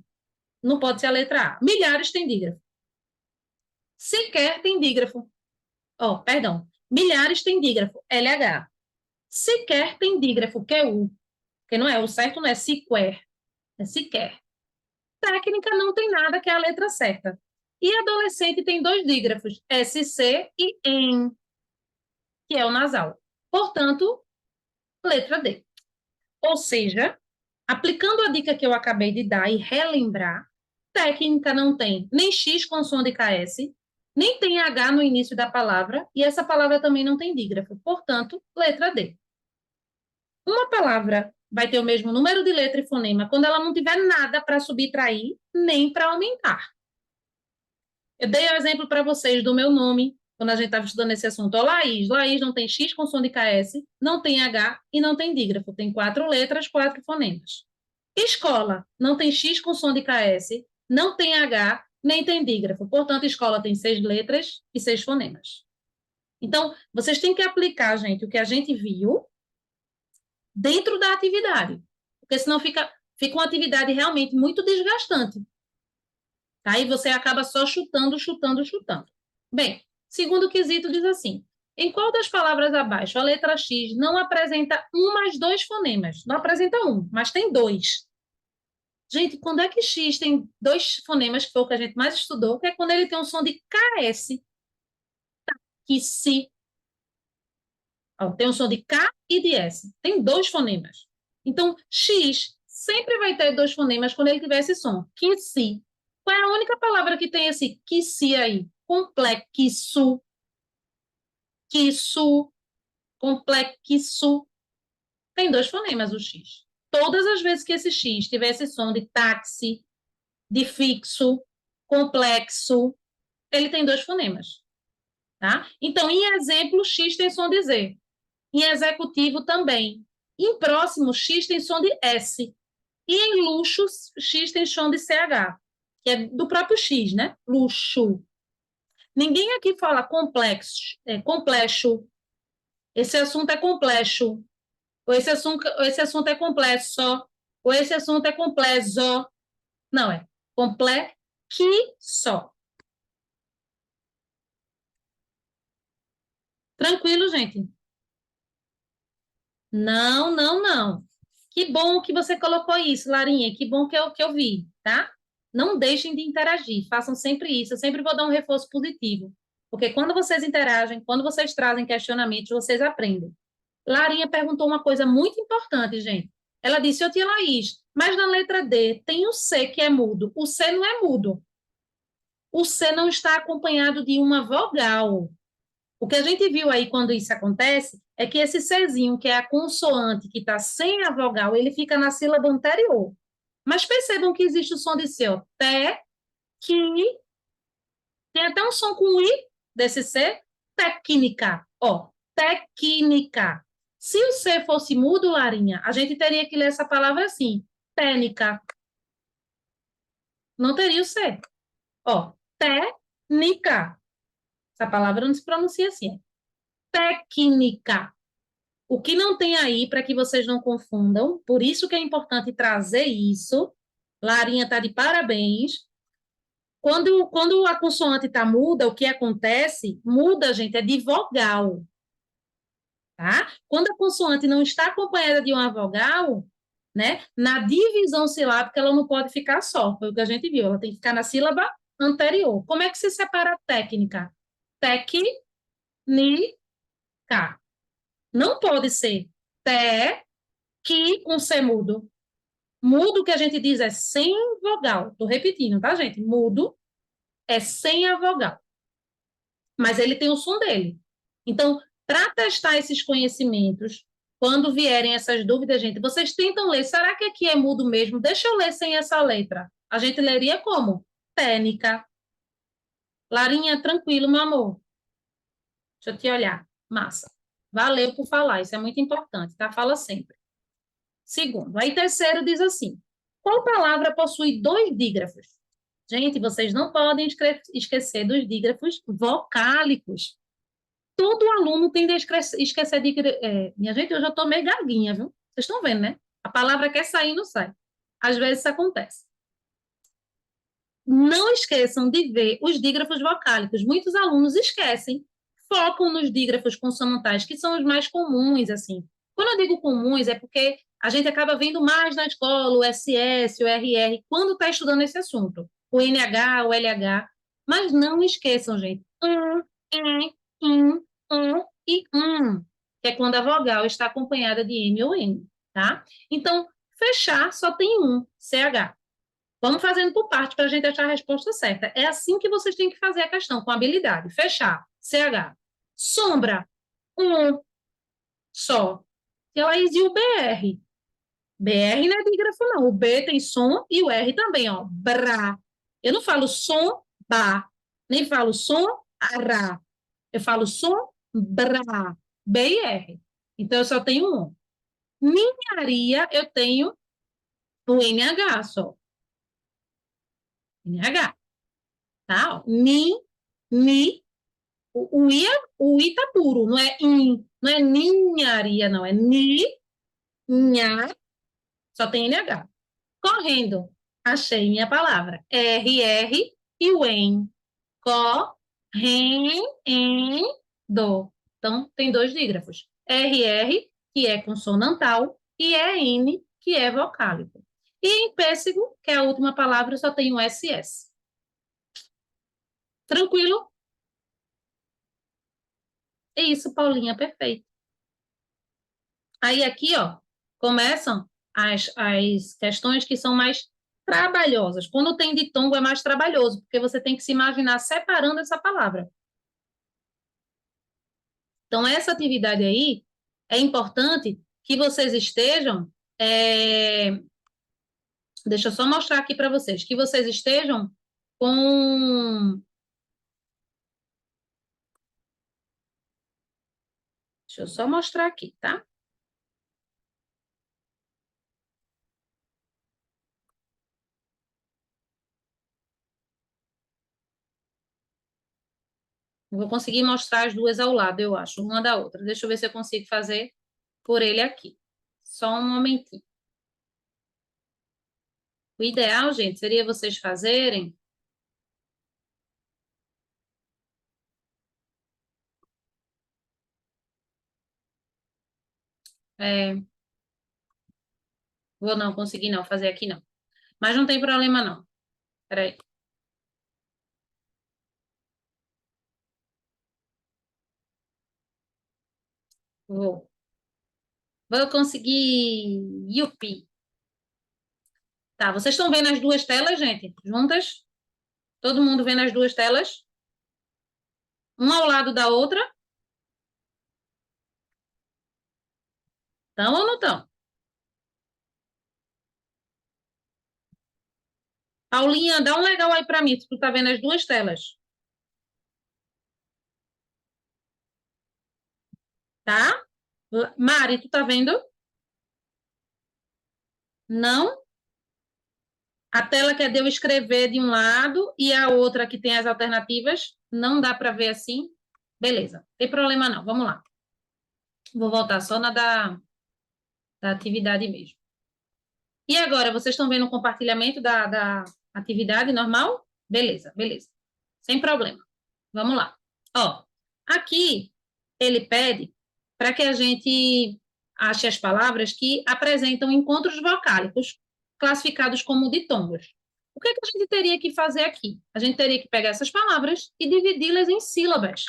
Não pode ser a letra A. Milhares tem dígrafo. Sequer tem dígrafo. Oh, perdão. Milhares tem dígrafo, LH. Sequer tem dígrafo, que é U. Porque não é, o certo não é sequer, é sequer. Técnica não tem nada, que é a letra certa. E adolescente tem dois dígrafos, SC e EN, que é o nasal. Portanto, letra D. Ou seja, aplicando a dica que eu acabei de dar e relembrar, técnica não tem nem X com som de KS, nem tem H no início da palavra, e essa palavra também não tem dígrafo. Portanto, letra D. Uma palavra vai ter o mesmo número de letra e fonema quando ela não tiver nada para subtrair nem para aumentar. Eu dei o exemplo para vocês do meu nome, quando a gente estava estudando esse assunto. Ó, Laís. Laís não tem X com som de KS, não tem H e não tem dígrafo. Tem 4 letras, 4 fonemas. Escola não tem X com som de KS, não tem H, nem tem dígrafo. Portanto, escola tem 6 letras e 6 fonemas. Então, vocês têm que aplicar, gente, o que a gente viu dentro da atividade. Porque senão fica uma atividade realmente muito desgastante. Tá? E você acaba só chutando, chutando, chutando. Bem, segundo quesito diz assim: em qual das palavras abaixo a letra X não apresenta um mais dois fonemas? Não apresenta um, mas tem dois. Gente, quando é que X tem dois fonemas, que foi o que a gente mais estudou, que é quando ele tem um som de KS, que se. Ó, tem um som de K e de S. Tem dois fonemas. Então, X sempre vai ter dois fonemas quando ele tiver esse som. Que se. Qual é a única palavra que tem esse que se aí? Complexo, quiço, complexo. Tem dois fonemas o X. Todas as vezes que esse X tiver esse som de táxi, de fixo, complexo, ele tem dois fonemas. Tá? Então, em exemplo, X tem som de Z. Em executivo também. Em próximo, X tem som de S. E em luxo, X tem som de CH, que é do próprio X, né? Luxo. Ninguém aqui fala complexo, complexo. Esse assunto é complexo. Ou esse assunto é complexo. Ou esse assunto é complexo. Não, é complexo. Tranquilo, gente? Não, não, não. Que bom que você colocou isso, Larinha. Que bom que eu vi, tá? Não deixem de interagir. Façam sempre isso. Eu sempre vou dar um reforço positivo. Porque quando vocês interagem, quando vocês trazem questionamentos, vocês aprendem. Larinha perguntou uma coisa muito importante, gente. Ela disse, ô tia Laís, mas na letra D tem o C que é mudo. O C não é mudo. O C não está acompanhado de uma vogal. O que a gente viu aí quando isso acontece é que esse Czinho, que é a consoante que está sem a vogal, ele fica na sílaba anterior. Mas percebam que existe o som de C, ó. Té, que, tem até um som com I desse C, técnica, ó, técnica. Se o C fosse mudo, Larinha, a gente teria que ler essa palavra assim, técnica. Não teria o C. Ó, técnica. Essa palavra não se pronuncia assim. Técnica. O que não tem aí, para que vocês não confundam, por isso que é importante trazer isso. Larinha está de parabéns. Quando a consoante está muda, o que acontece? Muda, gente, é de vogal. Tá? Quando a consoante não está acompanhada de uma vogal, né, na divisão silábica ela não pode ficar só, foi o que a gente viu, ela tem que ficar na sílaba anterior. Como é que se separa a técnica? Técnica. Não pode ser té, que com C mudo. Mudo que a gente diz é sem vogal. Estou repetindo, tá, gente? Mudo é sem a vogal, mas ele tem o som dele. Então, para testar esses conhecimentos, quando vierem essas dúvidas, gente, vocês tentam ler. Será que aqui é mudo mesmo? Deixa eu ler sem essa letra. A gente leria como? Técnica. Larinha, tranquilo, meu amor. Deixa eu te olhar. Massa. Valeu por falar, isso é muito importante, tá? Fala sempre. Segundo. Aí, terceiro diz assim: qual palavra possui dois dígrafos? Gente, vocês não podem esquecer dos dígrafos vocálicos. Todo aluno tende a esquecer de. Minha gente, eu já tô meio gaguinha, viu? Vocês estão vendo, né? A palavra quer sair e não sai. Às vezes isso acontece. Não esqueçam de ver os dígrafos vocálicos. Muitos alunos esquecem, focam nos dígrafos consonantais, que são os mais comuns, assim. Quando eu digo comuns, é porque a gente acaba vendo mais na escola o SS, o RR, quando está estudando esse assunto. O NH, o LH. Mas não esqueçam, gente. Um, e que é quando a vogal está acompanhada de M ou N, tá? Então, fechar só tem um, CH. Vamos fazendo por parte para a gente achar a resposta certa. É assim que vocês têm que fazer a questão, com habilidade. Fechar, CH. Sombra, um só. E ela e o BR. BR não é dígrafo, não. O B tem som e o R também, ó. Bra. Eu não falo som, ba. Nem falo som, ará. Eu falo som, bra. B e R. Então, eu só tenho um. Ninharia, eu tenho o NH só. NH. Tá? Ó. Ni, o I tá puro, não é in, não é ninharia, não, é ni, nha, só tem NH. Correndo, achei minha palavra. R e o em. Correndo. Então, tem dois dígrafos. R, que é consonantal, e N, que é vocálico. E em pêssego, que é a última palavra, só tem o SS. Tranquilo? É isso, Paulinha, perfeito. Aí aqui, ó, começam as questões que são mais trabalhosas. Quando tem ditongo é mais trabalhoso, porque você tem que se imaginar separando essa palavra. Então, essa atividade aí é importante que vocês estejam. Deixa eu só mostrar aqui para vocês, que vocês estejam com. Deixa eu só mostrar aqui, tá? Eu vou conseguir mostrar as duas ao lado, eu acho, uma da outra. Deixa eu ver se eu consigo fazer por ele aqui. Só um momentinho. O ideal, gente, seria vocês fazerem. É, vou não conseguir não fazer aqui não. Mas não tem problema não. Peraí. Vou. Vou conseguir. Yupi. Tá, vocês estão vendo as duas telas, gente? Juntas? Todo mundo vendo as duas telas? Uma ao lado da outra? Estão ou não estão? Paulinha, dá um legal aí para mim, se tu tá vendo as duas telas. Tá? Mari, tu tá vendo? Não? A tela que é de eu escrever de um lado e a outra que tem as alternativas, não dá para ver assim? Beleza, não tem problema não, vamos lá. Vou voltar só na da atividade mesmo. E agora, vocês estão vendo o compartilhamento da atividade normal? Beleza, beleza. Sem problema. Vamos lá. Ó, aqui ele pede para que a gente ache as palavras que apresentam encontros vocálicos classificados como ditongos. O que é que a gente teria que fazer aqui? A gente teria que pegar essas palavras e dividi-las em sílabas,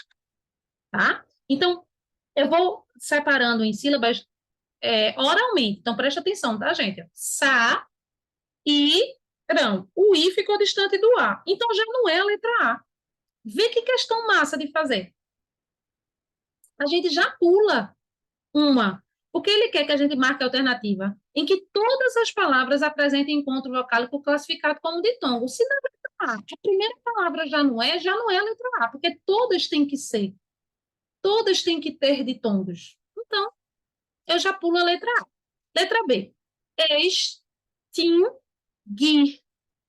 tá? Então, eu vou separando em sílabas oralmente. Então, preste atenção, tá, gente? Sa, I, Não, o I ficou distante do A. Então, já não é a letra A. Vê que questão massa de fazer. A gente já pula uma, porque ele quer que a gente marque a alternativa em que todas as palavras apresentem encontro vocálico classificado como ditongo. Se na letra A, a primeira palavra já não é a letra A, porque todas têm que ser, todas têm que ter ditongos. Então, eu já pulo a letra A. Letra B. Extinguir.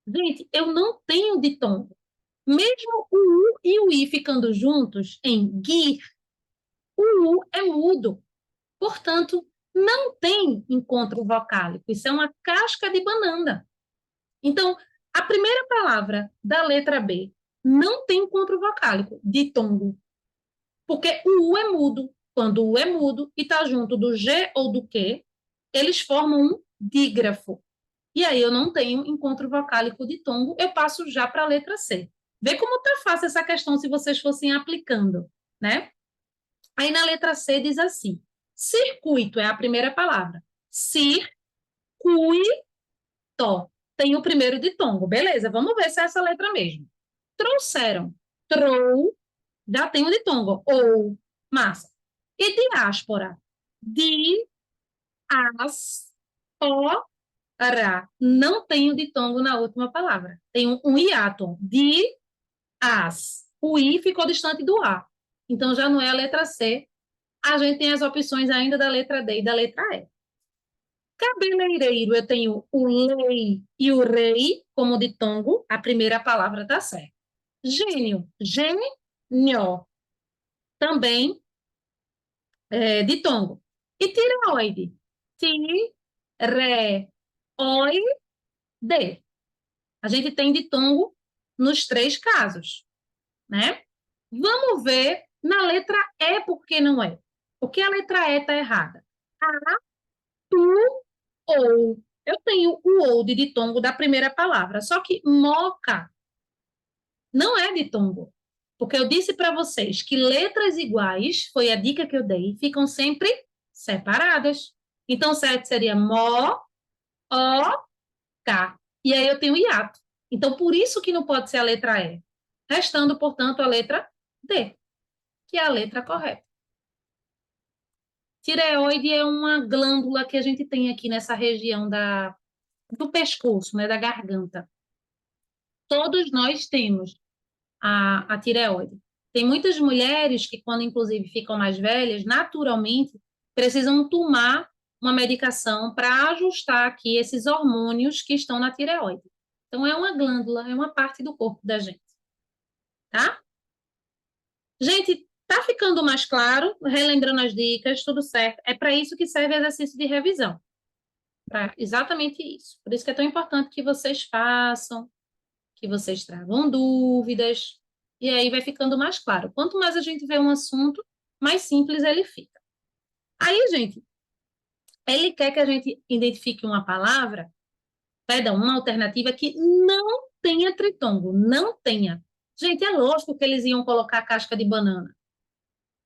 Gente, eu não tenho ditongo. Mesmo o U e o I ficando juntos em guir, o U é mudo. Portanto, não tem encontro vocálico. Isso é uma casca de banana. Então, a primeira palavra da letra B não tem encontro vocálico, ditongo, porque o U é mudo. Quando o U é mudo e está junto do G ou do Q, eles formam um dígrafo. E aí eu não tenho encontro vocálico ditongo, eu passo já para a letra C. Vê como está fácil essa questão se vocês fossem aplicando, né? Aí na letra C diz assim: circuito é a primeira palavra. Circuito. Tem o primeiro ditongo. Beleza, vamos ver se é essa letra mesmo. Trouxeram. Trou, já tem o ditongo. Ou, massa. E diáspora. Diáspora. Não tem o ditongo na última palavra. Tem um hiato. As. O I ficou distante do A. Então já não é a letra C. A gente tem as opções ainda da letra D e da letra E. Cabeleireiro, eu tenho o lei e o rei como ditongo, a primeira palavra está certa. Gênio, gênio, também ditongo. E tireoide, tireoide. A gente tem ditongo nos três casos, né? Vamos ver na letra E por que não é. Porque a letra E está errada. A, tu, ou. Eu tenho o ou de ditongo da primeira palavra, só que moca não é ditongo. Porque eu disse para vocês que letras iguais, foi a dica que eu dei, ficam sempre separadas. Então, certo seria mo, o, k. E aí eu tenho hiato. Então, por isso que não pode ser a letra E. Restando, portanto, a letra D, que é a letra correta. Tireoide é uma glândula que a gente tem aqui nessa região do pescoço, né, da garganta. Todos nós temos a tireoide. Tem muitas mulheres que, quando inclusive ficam mais velhas, naturalmente precisam tomar uma medicação para ajustar aqui esses hormônios que estão na tireoide. Então, é uma glândula, é uma parte do corpo da gente, tá? Gente, tá ficando mais claro? Relembrando as dicas, tudo certo. É para isso que serve o exercício de revisão. Para exatamente isso. Por isso que é tão importante que vocês façam, que vocês tragam dúvidas, e aí vai ficando mais claro. Quanto mais a gente vê um assunto, mais simples ele fica. Aí, gente, ele quer que a gente identifique uma palavra, perdão, uma alternativa que não tenha tritongo, não tenha. Gente, é lógico que eles iam colocar casca de banana.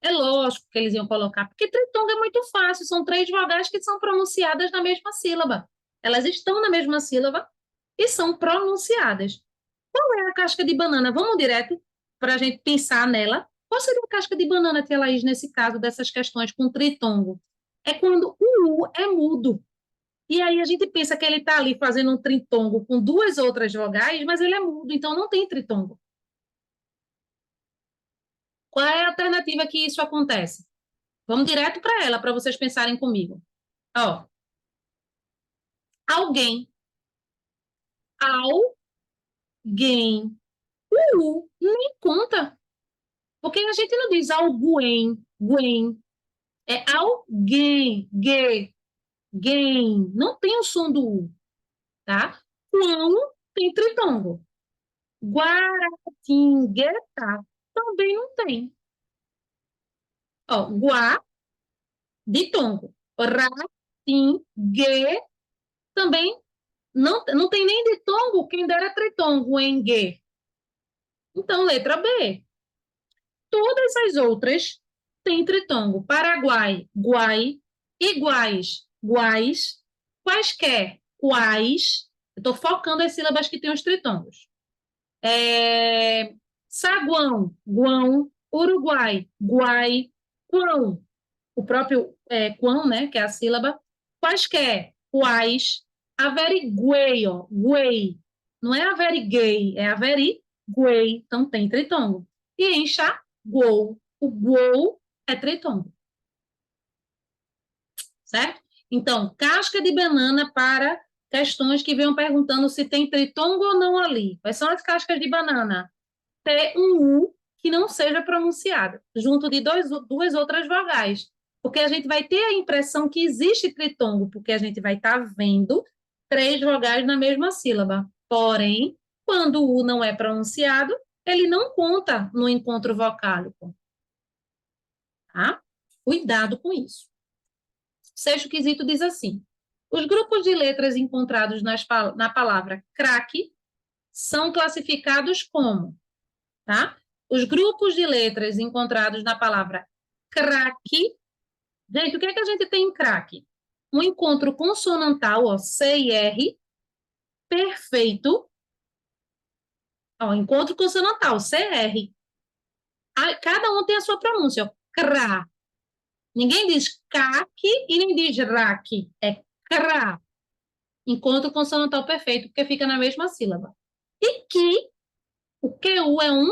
É lógico que eles iam colocar, porque tritongo é muito fácil, são três vogais que são pronunciadas na mesma sílaba. Elas estão na mesma sílaba e são pronunciadas. Qual é a casca de banana? Vamos direto para a gente pensar nela. Qual seria a casca de banana, Tia Laís, nesse caso dessas questões com tritongo? É quando o U é mudo. E aí a gente pensa que ele está ali fazendo um tritongo com duas outras vogais, mas ele é mudo, então não tem tritongo. Qual é a alternativa que isso acontece? Vamos direto para ela, para vocês pensarem comigo. Ó, alguém, alguém, nem conta. Porque a gente não diz alguém, Gwen, é alguém, não tem o som do U, tá? Quão tem tritongo. Guaratinguetá também não tem. Ó, guá, ditongo. Ratingue também não tem nem ditongo, quem dera tritongo em gue. Então, letra B. Todas as outras têm tritongo. Paraguai, guai. Iguais, guais. Quaisquer, quais. Eu estou focando as sílabas que têm os tritongos. Saguão, guão, Uruguai, guai, quão, o próprio quão, né, que é a sílaba, quaisquer, quais, averigueio, guei, não é averiguei, é averiguei, então tem tritongo. E enxa, guou, o guou é tritongo, certo? Então, casca de banana para questões que venham perguntando se tem tritongo ou não ali. Quais são as cascas de banana? Ter um U que não seja pronunciado, junto de duas outras vogais. Porque a gente vai ter a impressão que existe tritongo, porque a gente vai estar vendo três vogais na mesma sílaba. Porém, quando o U não é pronunciado, ele não conta no encontro vocálico. Tá? Cuidado com isso. Sexto quesito diz assim: os grupos de letras encontrados na palavra craque são classificados como, tá? Os grupos de letras encontrados na palavra craque. Gente, o que é que a gente tem em craque? Um encontro consonantal, ó, C e R, perfeito. Ó, encontro consonantal, CR. Cada um tem a sua pronúncia, ó, cra. Ninguém diz caque e nem diz raque. É cra. Encontro consonantal perfeito, porque fica na mesma sílaba. E que, o QU é um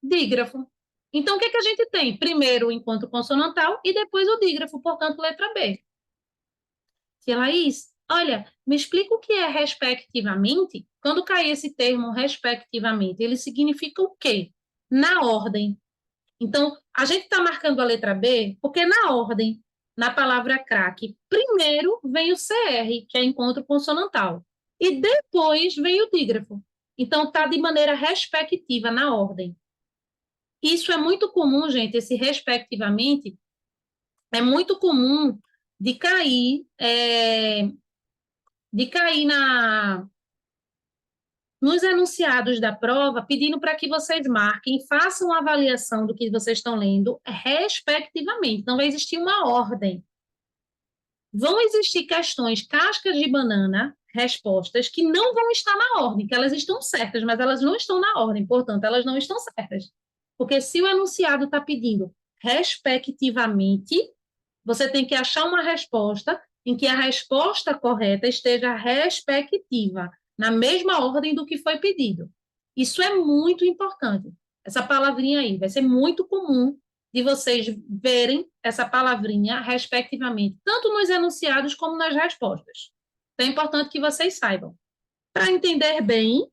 dígrafo. Então, o que é que a gente tem? Primeiro o encontro consonantal e depois o dígrafo, portanto, letra B. Tia Laís, olha, me explica o que é respectivamente? Quando cai esse termo respectivamente, ele significa o quê? Na ordem. Então, a gente está marcando a letra B porque na ordem, na palavra craque, primeiro vem o CR, que é encontro consonantal, e depois vem o dígrafo. Então, está de maneira respectiva na ordem. Isso é muito comum, gente, esse respectivamente, é muito comum de cair, nos enunciados da prova, pedindo para que vocês marquem, façam a avaliação do que vocês estão lendo, respectivamente. Não vai existir uma ordem. Vão existir questões, cascas de banana, respostas, que não vão estar na ordem, que elas estão certas, mas elas não estão na ordem, portanto, elas não estão certas. Porque se o enunciado está pedindo respectivamente, você tem que achar uma resposta em que a resposta correta esteja respectiva, na mesma ordem do que foi pedido. Isso é muito importante. Essa palavrinha aí vai ser muito comum de vocês verem essa palavrinha respectivamente, tanto nos enunciados como nas respostas. Então é importante que vocês saibam. Para entender bem,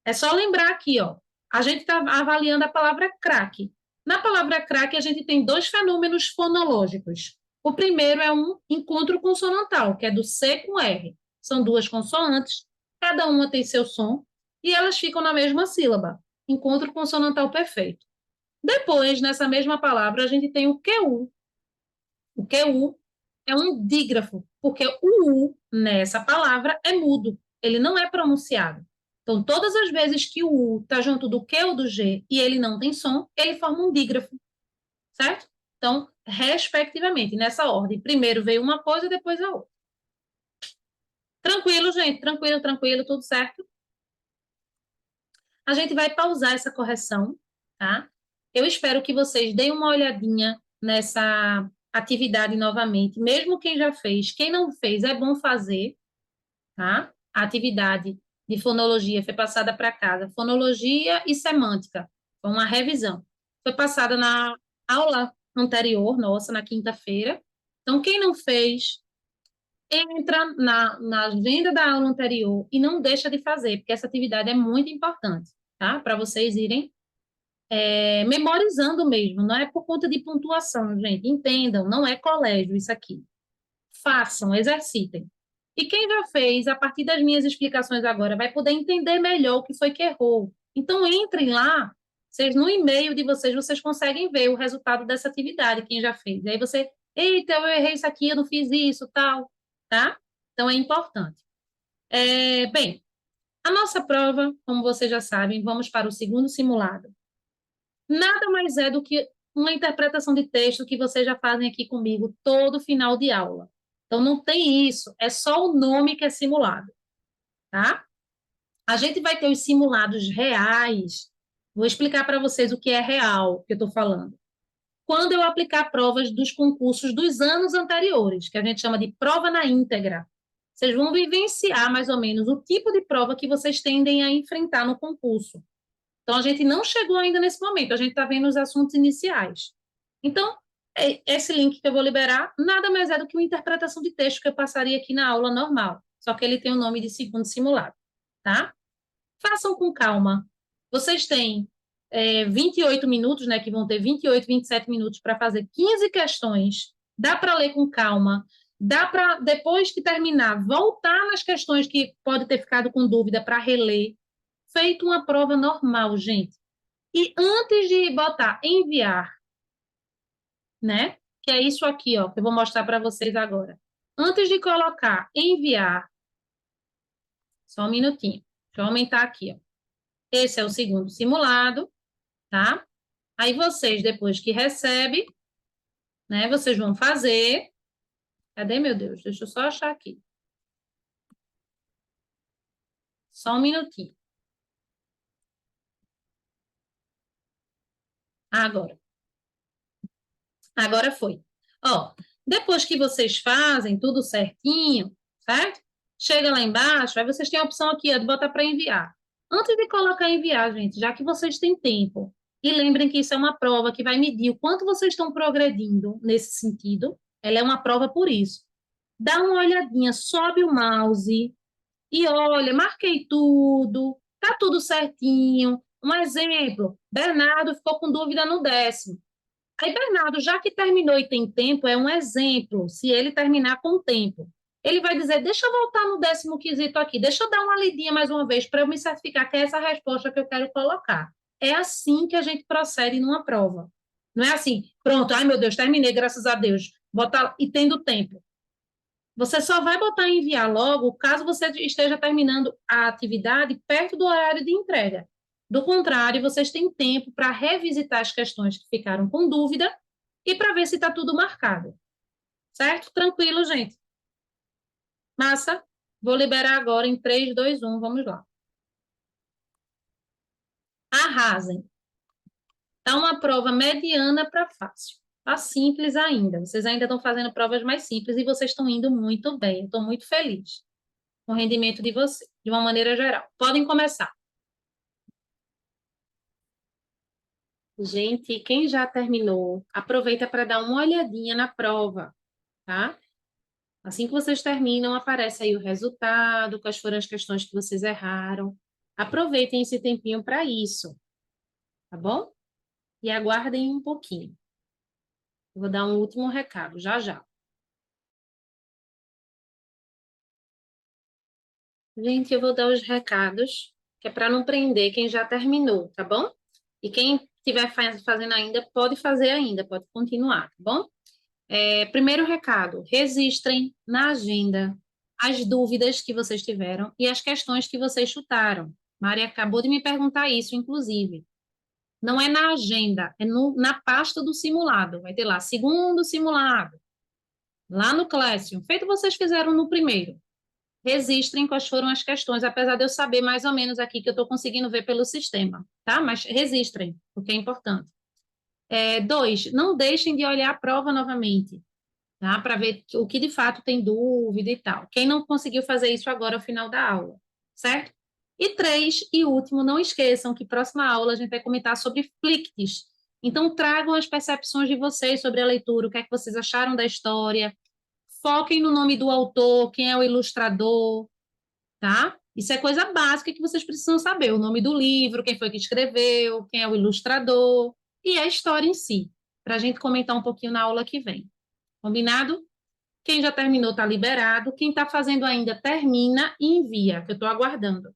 é só lembrar aqui, ó, a gente está avaliando a palavra craque. Na palavra craque, a gente tem dois fenômenos fonológicos. O primeiro é um encontro consonantal, que é do C com R. São duas consoantes, cada uma tem seu som, e elas ficam na mesma sílaba. Encontro consonantal perfeito. Depois, nessa mesma palavra, a gente tem o QU. O QU é um dígrafo, porque o U nessa palavra é mudo, ele não é pronunciado. Então, todas as vezes que o U está junto do Q ou do G e ele não tem som, ele forma um dígrafo, certo? Então, respectivamente, nessa ordem. Primeiro veio uma coisa, depois a outra. Tranquilo, gente? Tranquilo, tranquilo, tudo certo? A gente vai pausar essa correção, tá? Eu espero que vocês deem uma olhadinha nessa atividade novamente, mesmo quem já fez. Quem não fez, é bom fazer, tá? A atividade de fonologia foi passada para casa. Fonologia e semântica, foi uma revisão. Foi passada na aula anterior, nossa, na quinta-feira. Então, quem não fez, entra na agenda da aula anterior e não deixa de fazer, porque essa atividade é muito importante, tá? Para vocês irem memorizando mesmo, não é por conta de pontuação, gente. Entendam, não é colégio isso aqui. Façam, exercitem. E quem já fez, a partir das minhas explicações agora, vai poder entender melhor o que foi que errou. Então, entrem lá, vocês no e-mail de vocês, vocês conseguem ver o resultado dessa atividade, quem já fez. E aí você, eita, eu errei isso aqui, eu não fiz isso, tal, tá? Então, é importante. Bem, a nossa prova, como vocês já sabem, vamos para o segundo simulado. Nada mais é do que uma interpretação de texto que vocês já fazem aqui comigo todo final de aula. Então, não tem isso, é só o nome que é simulado, tá? A gente vai ter os simulados reais. Vou explicar para vocês o que é real que eu estou falando. Quando eu aplicar provas dos concursos dos anos anteriores, que a gente chama de prova na íntegra, vocês vão vivenciar mais ou menos o tipo de prova que vocês tendem a enfrentar no concurso. Então, a gente não chegou ainda nesse momento, a gente está vendo os assuntos iniciais. Então, esse link que eu vou liberar nada mais é do que uma interpretação de texto que eu passaria aqui na aula normal, só que ele tem o nome de segundo simulado, tá? Façam com calma. Vocês têm 28 minutos, né, que vão ter 28, 27 minutos para fazer 15 questões. Dá para ler com calma. Dá para, depois que terminar, voltar nas questões que pode ter ficado com dúvida para reler. Feito uma prova normal, gente. E antes de botar enviar, né? Que é isso aqui, ó, que eu vou mostrar para vocês agora. Antes de colocar enviar, só um minutinho. Deixa eu aumentar aqui, ó. Esse é o segundo simulado, tá? Aí vocês, depois que recebe, né, vocês vão fazer. Cadê, meu Deus? Deixa eu só achar aqui. Só um minutinho. Agora. Agora foi. Ó, depois que vocês fazem tudo certinho, certo? Chega lá embaixo, aí vocês têm a opção aqui, ó, de botar para enviar. Antes de colocar enviar, gente, já que vocês têm tempo, e lembrem que isso é uma prova que vai medir o quanto vocês estão progredindo nesse sentido, ela é uma prova por isso. Dá uma olhadinha, sobe o mouse e olha, marquei tudo, tá tudo certinho. Um exemplo, Bernardo ficou com dúvida no 10º. Aí, Bernardo, já que terminou e tem tempo, é um exemplo, se ele terminar com tempo. Ele vai dizer, deixa eu voltar no 10º quesito aqui, deixa eu dar uma lidinha mais uma vez para eu me certificar que é essa a resposta que eu quero colocar. É assim que a gente procede numa prova. Não é assim, pronto, ai meu Deus, terminei, graças a Deus, botar e tendo tempo. Você só vai botar em enviar logo caso você esteja terminando a atividade perto do horário de entrega. Do contrário, vocês têm tempo para revisitar as questões que ficaram com dúvida e para ver se está tudo marcado. Certo? Tranquilo, gente? Massa? Vou liberar agora em 3, 2, 1. Vamos lá. Arrasem. Está uma prova mediana para fácil. Está simples ainda. Vocês ainda estão fazendo provas mais simples e vocês estão indo muito bem. Estou muito feliz com o rendimento de vocês, de uma maneira geral. Podem começar. Gente, quem já terminou, aproveita para dar uma olhadinha na prova, tá? Assim que vocês terminam, aparece aí o resultado, quais foram as questões que vocês erraram. Aproveitem esse tempinho para isso, tá bom? E aguardem um pouquinho. Eu vou dar um último recado, já já. Gente, eu vou dar os recados, que é para não prender quem já terminou, tá bom? E quem estiver fazendo ainda, pode fazer ainda, pode continuar, tá bom? Primeiro recado, registrem na agenda as dúvidas que vocês tiveram e as questões que vocês chutaram. Maria acabou de me perguntar isso, inclusive. Não é na agenda, é na pasta do simulado. Vai ter lá, segundo simulado, lá no Classroom, feito vocês fizeram no primeiro. Registrem quais foram as questões, apesar de eu saber mais ou menos aqui que eu estou conseguindo ver pelo sistema, tá? Mas registrem, porque é importante. 2, não deixem de olhar a prova novamente, tá? Para ver o que de fato tem dúvida e tal. Quem não conseguiu fazer isso agora ao final da aula, certo? E 3, e último, não esqueçam que próxima aula a gente vai comentar sobre Flicts. Então, tragam as percepções de vocês sobre a leitura, o que é que vocês acharam da história. Foquem no nome do autor, quem é o ilustrador, tá? Isso é coisa básica que vocês precisam saber. O nome do livro, quem foi que escreveu, quem é o ilustrador e a história em si, para a gente comentar um pouquinho na aula que vem. Combinado? Quem já terminou está liberado. Quem está fazendo ainda, termina e envia, que eu estou aguardando.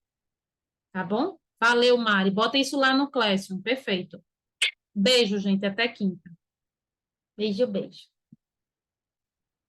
Tá bom? Valeu, Mari. Bota isso lá no Classroom. Perfeito. Beijo, gente. Até quinta. Beijo, beijo.